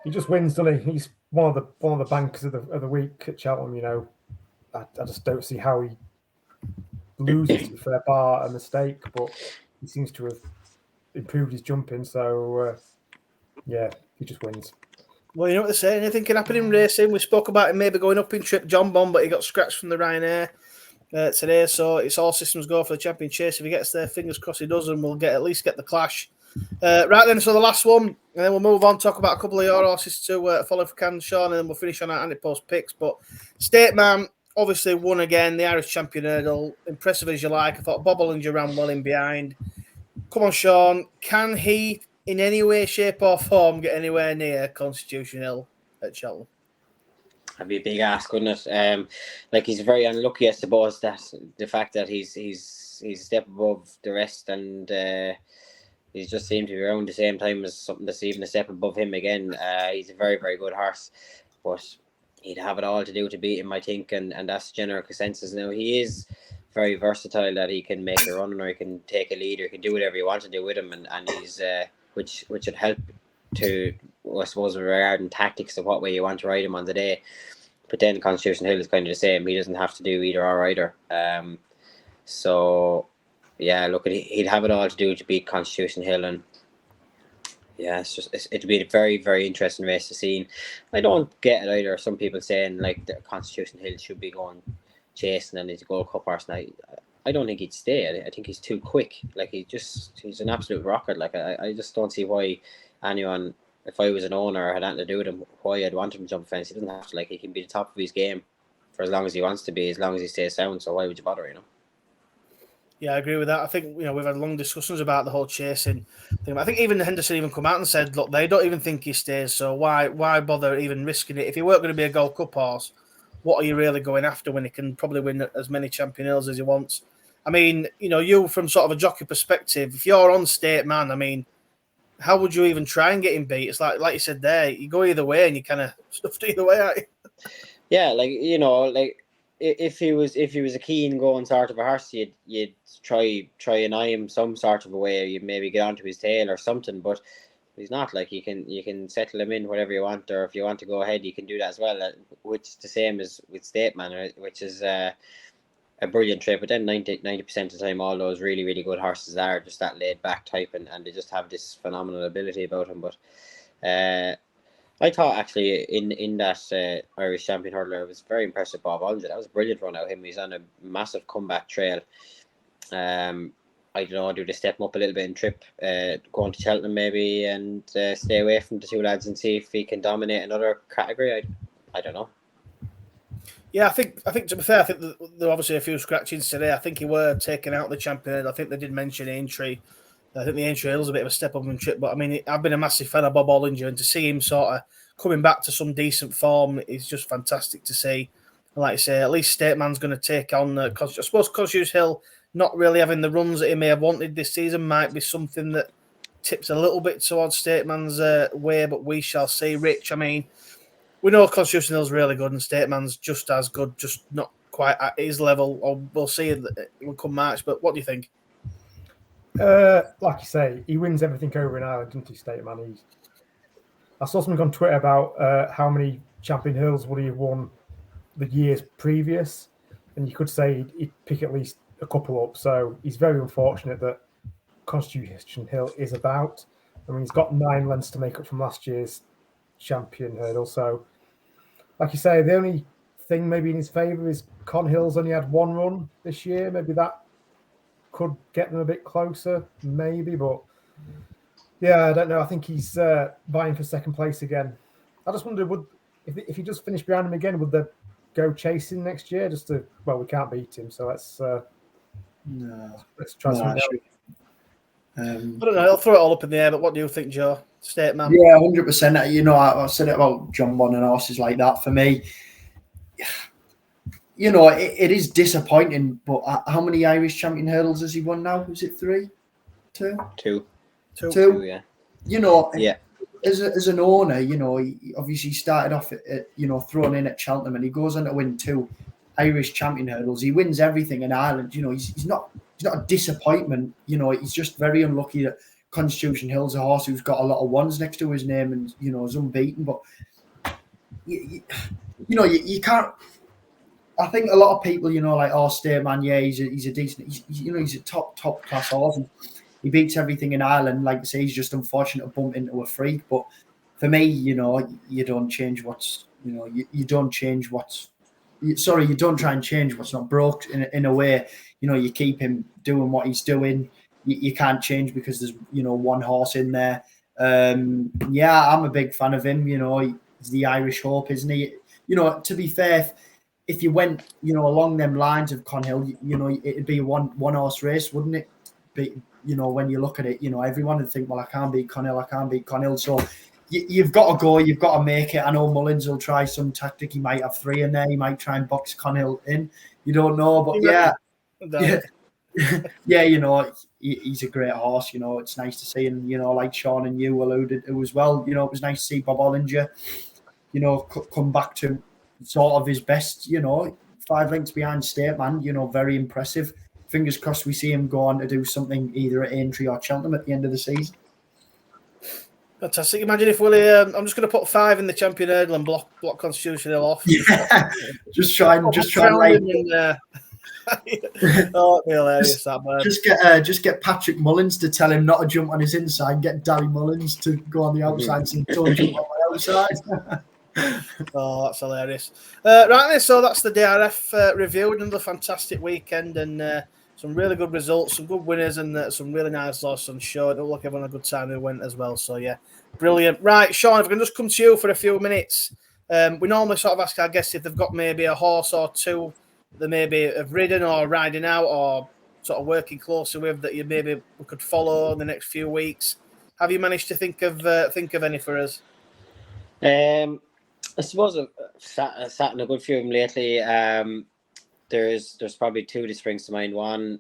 He just wins, doesn't he? He's one of the bankers of the week at Cheltenham. I just don't see how he loses, to be fair, bar a mistake, but he seems to have improved his jumping. So yeah, he just wins. Well, you know what they say, anything can happen in racing. We spoke about him maybe going up in trip, John Bond, but he got scratched from the Ryanair today, so it's all systems go for the champion chase. If he gets there, fingers crossed he does, and we'll at least get the clash. Right then, so the last one, and then we'll move on, talk about a couple of your horses to follow for Can, Sean, and then we'll finish on our anti-post picks. But State Man obviously won again, the Irish champion hurdle. Impressive as you like. I thought Bobble and ran well in behind. Come on, Sean, can he in any way, shape or form get anywhere near Constitution Hill at Cheltenham? That'd be a big ask, wouldn't it? He's very unlucky, I suppose, that the fact that he's a step above the rest, and he's just seemed to be around the same time as something that's even a step above him again. He's a very, very good horse, but he'd have it all to do to beat him, I think, and that's general consensus. Now, he is very versatile, that he can make a run, or he can take a lead, or he can do whatever you want to do with him, and he's which would help to, I suppose, regarding tactics of what way you want to ride him on the day. But then Constitution Hill is kind of the same. He doesn't have to do either or either. So yeah, look, he'd have it all to do to beat Constitution Hill, and yeah, it'd be a very, very interesting race to see. I don't get it either. Some people saying like the Constitution Hill should be going chasing and he's a Gold Cup horse. Now, I don't think he'd stay. I think he's too quick. Like he's an absolute rocket. Like I just don't see why anyone, if I was an owner or had anything to do with him, why I'd want him to jump fence. He doesn't have to. Like, he can be the top of his game for as long as he wants to be, as long as he stays sound. So why would you bother? Yeah, I agree with that. I think we've had long discussions about the whole chasing thing. I think even Henderson even come out and said, look, they don't even think he stays. So why bother even risking it? If he weren't going to be a Gold Cup horse, what are you really going after when he can probably win as many Champion Hills as he wants? I mean, you from sort of a jockey perspective, if you're on State Man, I mean, how would you even try and get him beat? It's like you said there, you go either way and you kind of stuffed either way, aren't you? Yeah, if he was a keen going sort of a horse, you'd try and eye him some sort of a way. You'd maybe get onto his tail or something, but he's not. Like, you can settle him in whatever you want, or if you want to go ahead, you can do that as well. Which is the same as with State Man, which is a brilliant trip. But then 90% of the time, all those really, really good horses are just that laid back type, and they just have this phenomenal ability about them. But I thought actually in that Irish champion hurdler, it was very impressive. Bob Alger, that was a brilliant run out of him. He's on a massive comeback trail. I don't know, do they step him up a little bit in trip, going to Cheltenham maybe, and stay away from the two lads and see if he can dominate another category? I don't know. Yeah, I think to be fair, I think there were obviously a few scratchings today. I think he were taking out the champion. I think they did mention Aintree. I think the Aintree Hill's a bit of a step up in trip, but I mean, I've been a massive fan of Bob Ollinger, and to see him sort of coming back to some decent form is just fantastic to see. And like I say, at least State Man's going to take on, I suppose Constitution Hill not really having the runs that he may have wanted this season might be something that tips a little bit towards State Man's way, but we shall see. Rich, I mean, we know Constitution Hill's really good and State Man's just as good, just not quite at his level, or we'll see it will come March, but what do you think? Like you say, he wins everything over in Ireland, doesn't he, State Man? I saw something on Twitter about how many Champion Hills would he have won the years previous, and you could say he'd pick at least a couple up. So he's very unfortunate that Constitution Hill is about. I mean, he's got 9 lengths to make up from last year's champion hurdle. So, like you say, the only thing maybe in his favour is Con Hill's only had 1 run this year. Maybe that could get them a bit closer, maybe. But yeah, I don't know. I think he's vying for second place again. I just wonder, if he does finish behind him again, would they go chasing next year? We can't beat him, so let's No, Let's try something else. I don't know. I'll throw it all up in the air. But what do you think, Joe? State man. Yeah, 100%. You know, I said it about John Bon and horses like that. For me, you know, it is disappointing. But how many Irish champion hurdles has he won now? Is it 3, 2? Two, yeah. You know, Yeah. As an owner, you know, he obviously started off at you know, thrown in at Cheltenham, and he goes on to win 2 Irish champion hurdles. He wins everything in Ireland. You know, he's not a disappointment. You know, he's just very unlucky that Constitution Hill's a horse who's got a lot of ones next to his name and, you know, is unbeaten. But you you can't. I think a lot of people, you know, like, oh, Stairman, yeah, he's a decent, he's a top class horse. And he beats everything in Ireland. Like I say, he's just unfortunate to bump into a freak. But for me, you know, you don't change what's, you know, you don't change what's, sorry, you don't try and change what's not broke in a way. You know, you keep him doing what he's doing. You can't change because there's, you know, one horse in there. Yeah, I'm a big fan of him. You know, he's the Irish hope, isn't he? You know, to be fair, if you went, you know, along them lines of Conhill, you know, it'd be a one horse race, wouldn't it? But, you know, when you look at it, you know, everyone would think, well, I can't beat Conhill. So you've got to go, you've got to make it. I know Mullins will try some tactic. He might have 3 in there. He might try and box Conhill in. You don't know, but yeah. Yeah, you know, he's a great horse. You know, it's nice to see, and you know, like Sean and you alluded to as well. You know, it was nice to see Bob Ollinger, you know, come back to sort of his best. You know, 5 lengths behind Stateman. You know, very impressive. Fingers crossed we see him go on to do something either at Aintree or Cheltenham at the end of the season. Fantastic. Imagine if Willie, I'm just going to put 5 in the champion hurdle and block Constitution Hill off. Yeah, just try and like. Oh, hilarious, that man. Just get Patrick Mullins to tell him not to jump on his inside. Get Danny Mullins to go on the outside and say, "Don't jump on my outside." Oh, that's hilarious. Right then, so that's the DRF review. Another fantastic weekend and some really good results, some good winners, and some really nice losses on show. It looked like everyone had a good time who went as well. So yeah, brilliant. Right, Sean, if I can just come to you for a few minutes. We normally sort of ask our guests if they've got maybe a horse or two that maybe have ridden or riding out or sort of working closely with that you maybe could follow in the next few weeks. Have you managed to think of any for us? I suppose I've sat in a good few of them lately. There's probably 2 that springs to mind. One,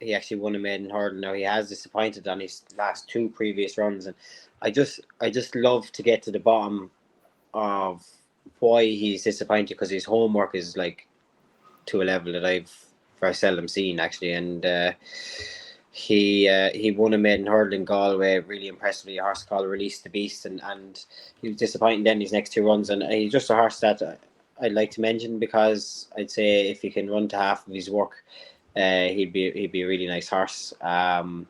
he actually won a maiden hurdle. Now he has disappointed on his last 2 previous runs, and I just love to get to the bottom of why he's disappointed, because his homework is like to a level that I've very seldom seen actually, and he won a maiden hurdle in Galway really impressively, a horse called Release the Beast, and he was disappointing then his next 2 runs, and he's just a horse that I'd like to mention because I'd say if he can run to half of his work, he'd be a really nice horse. Paul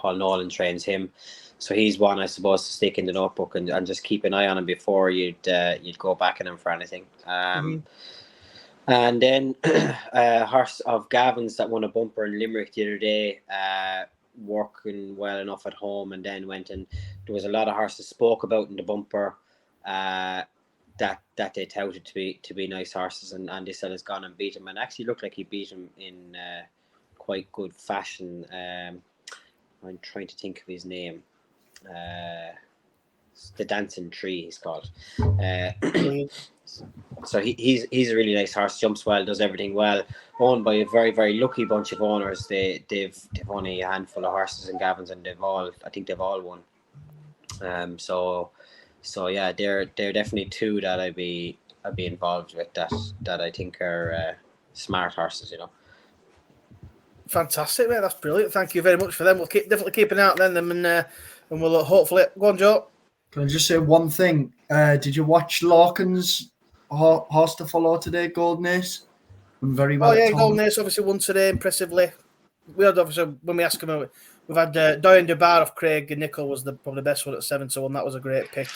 Nolan trains him, so he's one I suppose to stick in the notebook and just keep an eye on him before you'd go back on him for anything. And then a horse of Gavin's that won a bumper in Limerick the other day, working well enough at home, and then went, and there was a lot of horses spoke about in the bumper that they touted to be nice horses, and Andy Sell has gone and beat him, and actually looked like he beat him in quite good fashion. I'm trying to think of his name. The Dancing Tree, he's called. So he's a really nice horse, jumps well, does everything well, owned by a very, very lucky bunch of owners. They've only a handful of horses in Gavin's, and I think they've all won. So yeah, they're definitely 2 that I'd be involved with that I think are smart horses, you know. Fantastic, mate. That's brilliant. Thank you very much for them. We'll definitely keep an eye out then, and we'll hopefully go on, Joe. Can I just say one thing? Did you watch Larkin's horse to follow today, Golden Ace? Very well. Oh yeah, Golden Ace obviously won today impressively. We had obviously, when we asked him, we've had Doyen Dubar of Craig Nicol was probably the best one at 7-1. That was a great pick.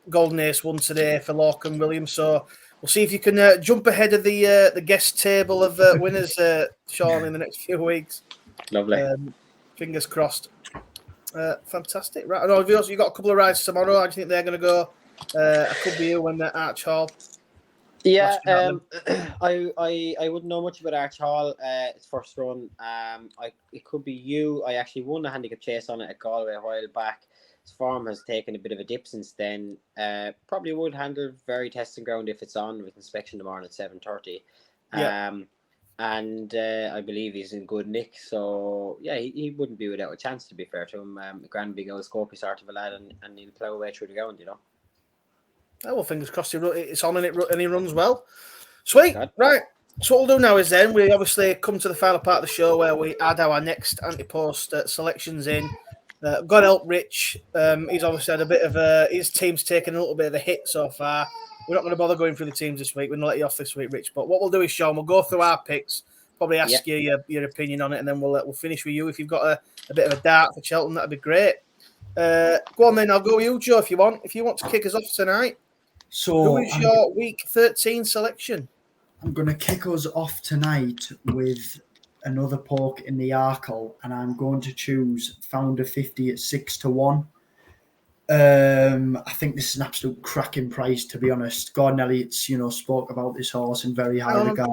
Golden Ace won today for Larkin Williams. So we'll see if you can jump ahead of the guest table of winners, Sean, in the next few weeks. Lovely. Fingers crossed. Fantastic. Right. I know you've got a couple of rides tomorrow. I think they're going to go. I could be you when they're at Arch Hall. Yeah, That's I wouldn't know much about Arch Hall. Its first run. It could be you. I actually won a handicap chase on it at Galway a while back. His form has taken a bit of a dip since then. Probably would handle very testing ground if it's on with inspection tomorrow at 7:30. Yeah. And I believe he's in good nick. So yeah, he wouldn't be without a chance, to be fair to him. A grand big old scopy sort of a lad, and he'll plough away through the ground, you know. Oh, well, fingers crossed it's on and he runs well. Sweet. God. Right. So what we'll do now is then we obviously come to the final part of the show where we add our next anti-post selections in. God help Rich. He's obviously had a bit of his team's taken a little bit of a hit so far. We're not going to bother going through the teams this week. We're going to let you off this week, Rich. But what we'll do is, Sean, we'll go through our picks, probably ask you your opinion on it, and then we'll finish with you. If you've got a bit of a dart for Cheltenham, that'd be great. Go on then. I'll go with you, Joe, if you want. If you want to kick us off tonight. So Who is your week 13 selection? I'm going to kick us off tonight with another poke in the Arkle, and I'm going to choose Founder 50 at 6-1. I think this is an absolute cracking price, to be honest. Gordon Elliott's, spoke about this horse in very high regard.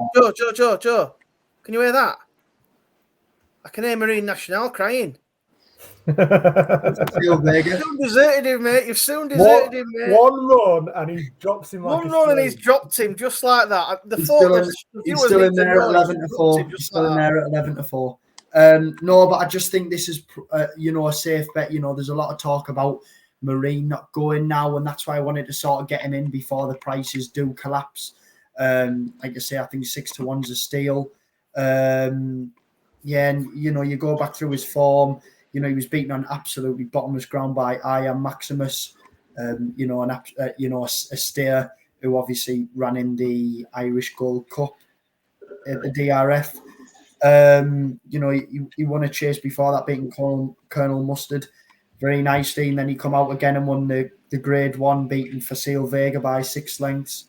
Joe, can you hear that? I can hear Marine National crying. You've soon deserted him, mate. You've soon deserted him, mate. One run and he drops him like one run and he's dropped him just like that. He's still in there at 11-4. He's still in there at 11-4. No, but I just think this is, a safe bet. There's a lot of talk about Marine not going now, and that's why I wanted to sort of get him in before the prices do collapse. Like I say, I think 6-1's a steal. And you go back through his form. He was beaten on absolutely bottomless ground by I Am Maximus. A steer who obviously ran in the Irish Gold Cup at the DRF. He won a chase before that, beating Colonel Mustard very nicely, and then he come out again and won the Grade 1, beating Facile Vega by 6 lengths,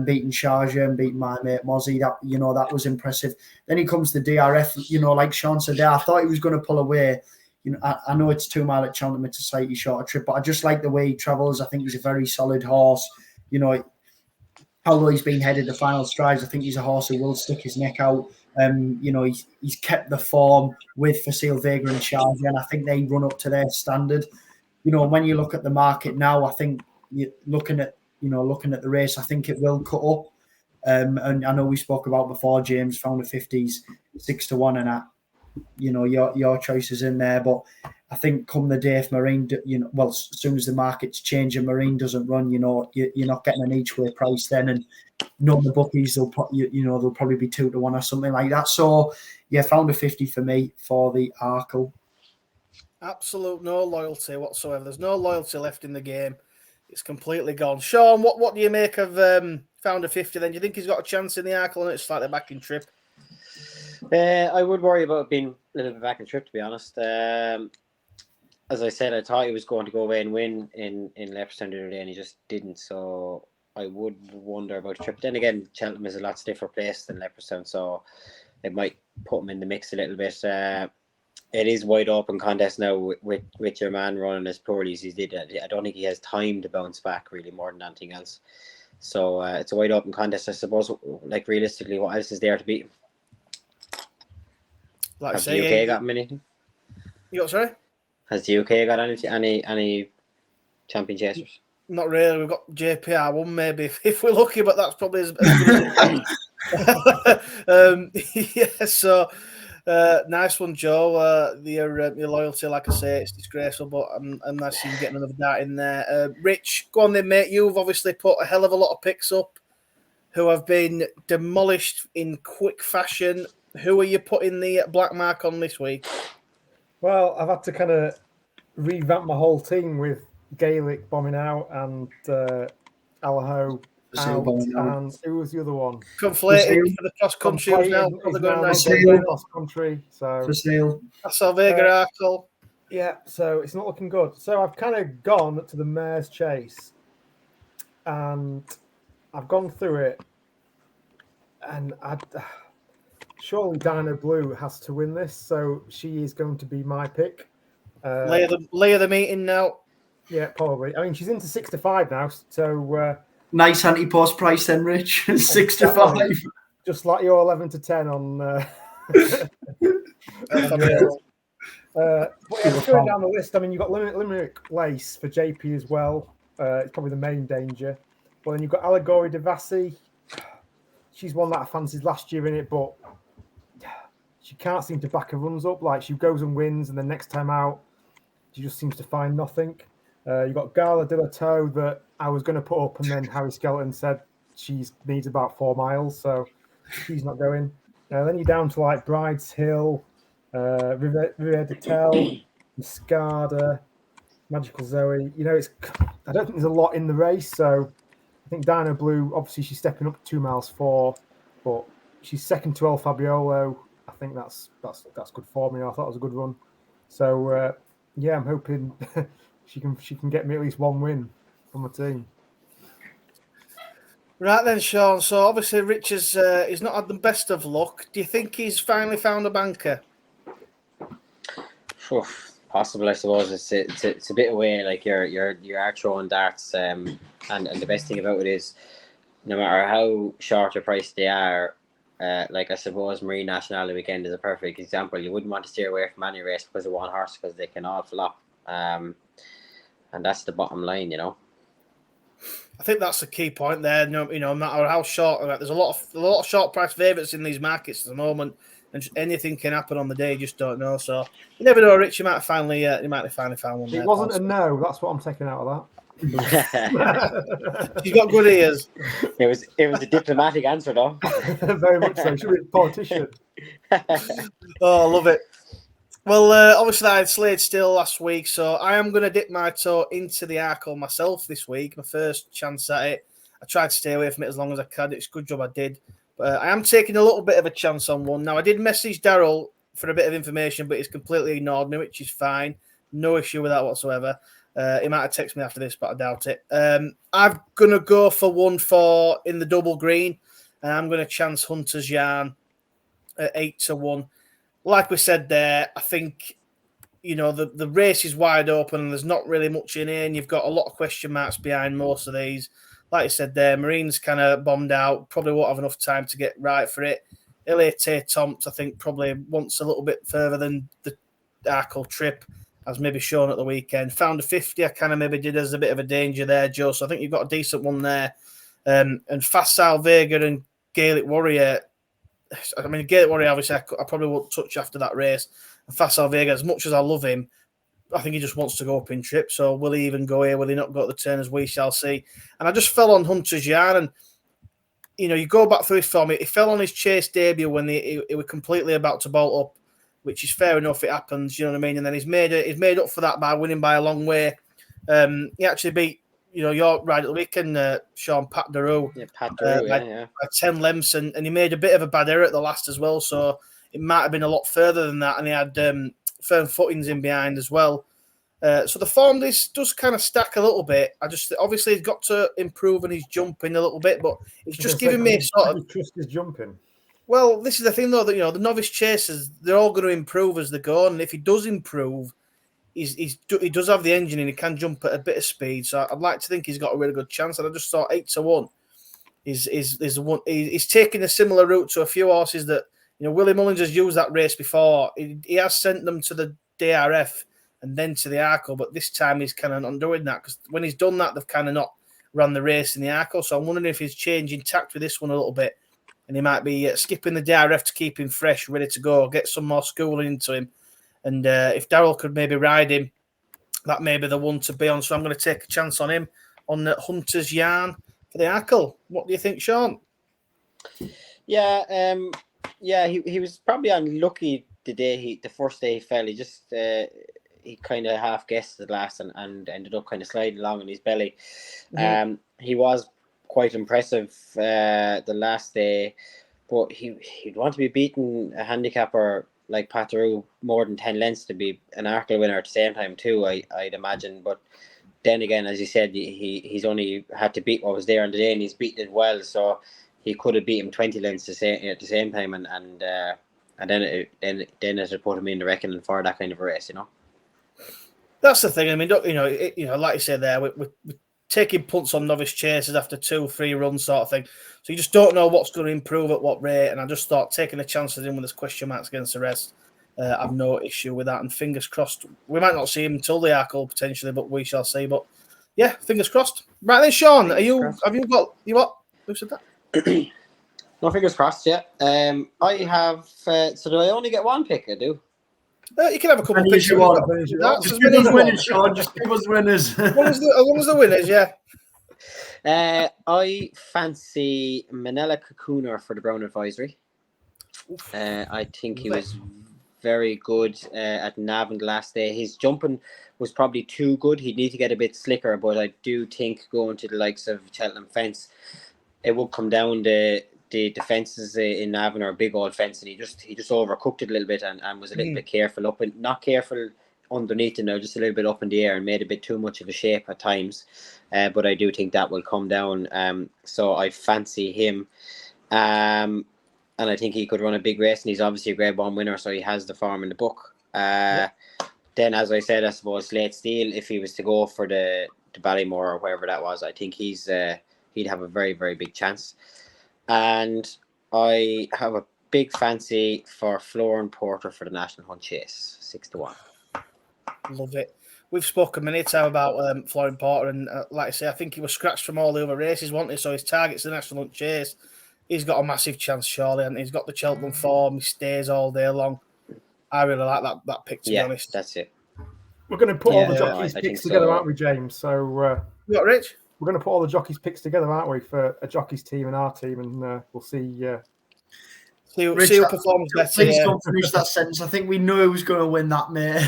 beating Sharjah and beating my mate Mozzie. That was impressive. Then he comes to the DRF, like Sean said there, I thought he was going to pull away. I know it's 2 mile at Cheltenham, it's a slightly shorter trip, but I just like the way he travels. I think he's a very solid horse. Although he's been headed the final strides, I think he's a horse who will stick his neck out. He's kept the form with Facile Vega and Sharjah, and I think they run up to their standard. When you look at the market now, I think looking at the race, I think it will cut up. And I know we spoke about before, James, Founder 50s 6-1, and your choice is in there, but I think come the day if Marine, as soon as the market's changed and Marine doesn't run, you're not getting an each way price then, and none of the bookies they'll probably be 2-1 or something like that. So yeah, Founder 50 for me for the Arkle. Absolute no loyalty whatsoever. There's no loyalty left in the game. It's completely gone. Sean, what do you make of Founder 50 then? Do you think he's got a chance in the Arkle and it's slightly back in trip? I would worry about being a little bit back in trip, to be honest. As I said, I thought he was going to go away and win in Leopardstown the other day, and he just didn't. So I would wonder about a trip. Then again, Cheltenham is a lot stiffer place than Leopardstown, so it might put him in the mix a little bit. It is wide open contest now with your man running as poorly as he did. I don't think he has time to bounce back really more than anything else. So it's a wide open contest, I suppose. Like realistically, what else is there to beat him? Like Has the UK got anything? You got, sorry? Has the UK got any champion chasers? Not really. We've got JPR1 maybe if we're lucky, but that's probably as good as so nice one, Joe. Your loyalty, like I say, it's disgraceful, but I'm nice you getting another dart in there. Rich, go on then, mate. You've obviously put a hell of a lot of picks up who have been demolished in quick fashion. Who are you putting the black mark on this week? Well, I've had to kind of revamp my whole team with Gaelic bombing out and Allaho out, and who was the other one? Conflated for the cross country now. Cross country, so that's Vega Arkle. Yeah, so it's not looking good. So I've kind of gone to the Mare's Chase, and I've gone through it, and surely Dino Blue has to win this, so she is going to be my pick. Lay of the meeting now. Yeah, probably. I mean, she's into 6-5 now, so Nice anti-post price then, Rich. 6 to 5. Just like your 11 to 10 on. But yeah, just going down the list, I mean, you've got Limerick Lace for JP as well. It's probably the main danger. But then you've got Allegory Devassi. She's one that I fancied last year in it, but she can't seem to back her runs up. Like, she goes and wins, and the next time out, she just seems to find nothing. You've got Gala de la Toe that I was going to put up, and then Harry Skelton said she needs about 4 miles, so she's not going. Then you're down to like Bride's Hill, Riviere de Tel, Muscada, Magical Zoe. You know, I don't think there's a lot in the race, so I think Dino Blue, obviously she's stepping up 2 miles 4, but she's second to El Fabiolo. I think that's good for me. I thought it was a good run. So yeah, I'm hoping she can get me at least one win from the team. Right then, Sean. So obviously Rich he's not had the best of luck. Do you think he's finally found a banker? Possible, I suppose. It's a bit away. Like you are throwing darts, and the best thing about it is, no matter how short a price they are, like I suppose Marine Nationale Weekend is a perfect example. You wouldn't want to steer away from any race because of one horse, because they can all flop, and that's the bottom line, you know. I think that's the key point there. No matter how short, there's a lot of short price favourites in these markets at the moment, and just anything can happen on the day. You just don't know. So you never know, Rich. You might have finally found one. It wasn't a no. That's what I'm taking out of that. She's got good ears. It was a diplomatic answer, though. Very much so. Should be a politician. Oh, I love it. Well, obviously I had Slade still last week, so I am going to dip my toe into the Arkle myself this week. My first chance at it. I tried to stay away from it as long as I could. It's a good job I did. But I am taking a little bit of a chance on one. Now, I did message Daryl for a bit of information, but he's completely ignored me, which is fine. No issue with that whatsoever. He might have texted me after this, but I doubt it. I'm going to go for one in the double green, and I'm going to chance Hunter's Yarn at 8 to 1. Like we said there, I think, the race is wide open and there's not really much in it, and you've got a lot of question marks behind most of these. Like I said there, Marine's kind of bombed out, probably won't have enough time to get right for it. Ilate Tompt, I think, probably wants a little bit further than the Arkle trip, as maybe shown at the weekend. Found a 50, I kind of maybe did as a bit of a danger there, Joe, so I think you've got a decent one there. And Facile Vega and Gaelic Warrior, I mean, Gaelic Warrior, obviously, I probably won't touch after that race. And Facile Vega, as much as I love him, I think he just wants to go up in trip. So will he even go here? Will he not go at the turn? As we shall see. And I just fell on Hunter's Yarn. And, you go back through his form. He fell on his chase debut when he was completely about to bolt up, which is fair enough. It happens, you know what I mean? And then he's made up for that by winning by a long way. He actually beat, your ride at the weekend, Sean, Pat Daru. Yeah, Pat Daru, by 10 lengths. And he made a bit of a bad error at the last as well. So it might have been a lot further than that. And he had firm footings in behind as well. So the form does kind of stack a little bit. Obviously he's got to improve on his jumping a little bit, but it's just giving me sort of trust his jumping. Well, this is the thing though, that the novice chasers, they're all going to improve as they go, and if he does improve, he does have the engine and he can jump at a bit of speed. So I'd like to think he's got a really good chance. And I just thought 8 to 1 is one. He's taking a similar route to a few horses that Willie Mullins has used that race before. He has sent them to the DRF and then to the Arkle, but this time he's kind of not doing that, because when he's done that, they've kind of not run the race in the Arkle. So I'm wondering if he's changing tact with this one a little bit, and he might be skipping the DRF to keep him fresh, ready to go, get some more schooling into him. And if Daryl could maybe ride him, that may be the one to be on. So I'm going to take a chance on him on the Hunter's Yarn for the Arkle. What do you think, Sean? Yeah, he was probably unlucky the first day he fell. He just he kind of half guessed at the last and ended up kind of sliding along on his belly. Mm-hmm. He was quite impressive the last day, but he'd want to be beating a handicapper like Pateru more than 10 lengths to be an Arkle winner at the same time too, I'd imagine. But then again, as you said, he's only had to beat what was there on the day, and he's beaten it well, so he could have beat him 20 lengths at the same time, and then it would put him in the reckoning for that kind of a race, That's the thing. I mean, like you said there, with taking punts on novice chasers after 2-3 runs sort of thing. So you just don't know what's going to improve at what rate. And I just thought taking the chances in with his question marks against the rest, I've no issue with that. And fingers crossed, we might not see him until the Arkle potentially, but we shall see. But yeah, fingers crossed. Right then, Sean, have you got what? Who said that? No, fingers crossed. Yeah. I have. So do I only get one pick? I do. You can have a couple of picks. Just give us winners, Sean. Just give us winners. What is the winners? Yeah. I fancy Manila Kakunar for the Brown Advisory. I think he was very good at Navan the last day. His jumping was probably too good. He'd need to get a bit slicker, but I do think going to the likes of Cheltenham fence, it would come down to the defences in Navan are a big old fence, and he just overcooked it a little bit and was a little bit careful up and not careful underneath it now, just a little bit up in the air and made a bit too much of a shape at times. But I do think that will come down. So I fancy him. And I think he could run a big race, and he's obviously a Grade 1 winner, so he has the form in the book. Then, as I said, I suppose Late Steel, if he was to go for the Ballymore or wherever that was, I think he'd have a very, very big chance. And I have a big fancy for Florin Porter for the National Hunt Chase, 6-1. Love it. We've spoken many times about Florin Porter, and like I say, I think he was scratched from all the other races, wasn't he? So his target's the National Hunt Chase. He's got a massive chance, surely, and he's got the Cheltenham form. He stays all day long. I really like that pick, to be honest. That's it. We're going to put all the jockeys' picks together, aren't we, James? So you got Rich? We're going to put all the jockeys' picks together, aren't we, for a jockeys team and our team, and we'll see. See who performs better. Please don't finish that sentence. I think we know who's going to win that, mate.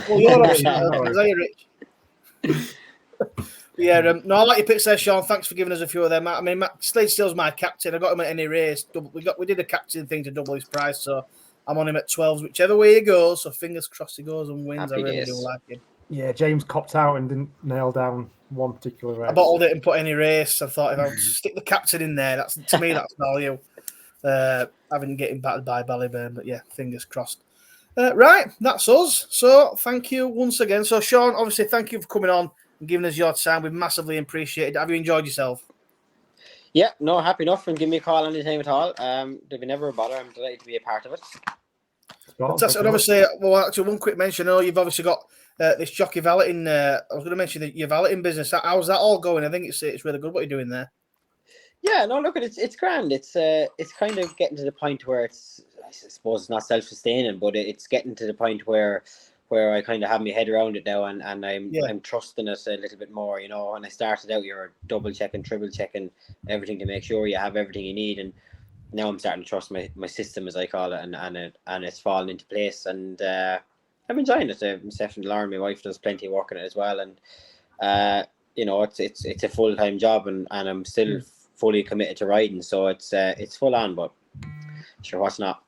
Well, you're obviously Rich. Yeah, no, I like your picks there, Sean. Thanks for giving us a few of them. I mean, Slade Steele's my captain. I got him at any race. We did a captain thing to double his price, so I'm on him at 12s, whichever way he goes. So fingers crossed he goes and wins. Happy I really days. do like him. Yeah, James copped out and didn't nail down one particular race. I bottled it and put any race. I thought if I would stick the captain in there, that's to me that's value. Having getting battered by Ballyburn, but yeah, fingers crossed. Right, that's us. So thank you once again. So Sean, obviously, thank you for coming on and giving us your time. We've massively appreciated it. Have you enjoyed yourself? Yeah, no, happy enough, and give me a call anytime at all. There'll be never a bother. I'm delighted to be a part of it. Fantastic. And obviously, well, actually, one quick mention. You've obviously got this jockey valeting. I was going to mention that your valeting business. How's that all going? I think it's really good what you're doing there. Yeah, no, look, it's grand. It's kind of getting to the point where I suppose it's not self-sustaining, but it's getting to the point where I kind of have my head around it now, and I'm trusting it a little bit more. You know, when I started out, you're double checking, triple checking everything to make sure you have everything you need, and now I'm starting to trust my system, as I call it, and it's falling into place, and I'm enjoying it. Steph and Lauren, my wife, does plenty of work in it as well, and you know, it's a full-time job, and I'm still fully committed to riding, so it's full on, but sure, what's not.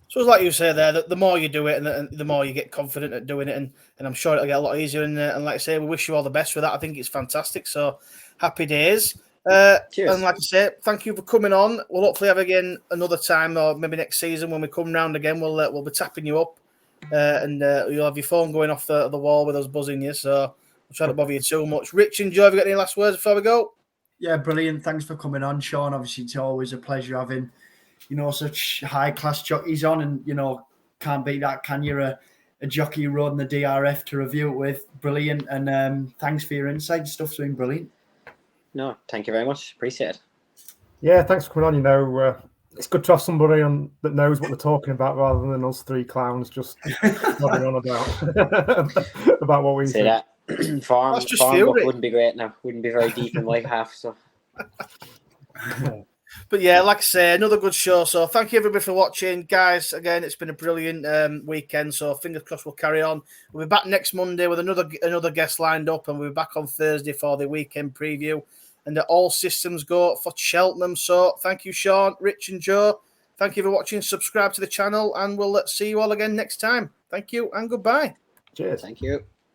So it's like you say there, that the more you do it, and the more you get confident at doing it, and I'm sure it'll get a lot easier. And like I say, we wish you all the best with that. I think it's fantastic. So happy days. Cheers. And like I say, thank you for coming on. We'll hopefully have again another time, or maybe next season when we come round again. We'll be tapping you up, and you'll have your phone going off the wall with us buzzing you. So I'll try to bother you too much. Rich and Joe, have you got any last words before we go? Yeah, brilliant. Thanks for coming on, Sean. Obviously, it's always a pleasure having, you know, such high-class jockeys on, and, you know, can't beat that, can you? A jockey rode in the DRF to review it with. Brilliant. And thanks for your insight. Stuff's been brilliant. No, thank you very much. Appreciate it. Yeah, thanks for coming on. You know, it's good to have somebody on that knows what they're talking about rather than us three clowns just nodding on about what we say that. farm book wouldn't be great now. Wouldn't be very deep in my half. So. But yeah, like I say, another good show. So thank you everybody for watching, guys. Again, it's been a brilliant weekend. So fingers crossed we'll carry on. We'll be back next Monday with another guest lined up, and we'll be back on Thursday for the weekend preview. And all systems go for Cheltenham. So thank you, Sean, Rich, and Joe. Thank you for watching. Subscribe to the channel, and we'll see you all again next time. Thank you and goodbye. Cheers. Thank you.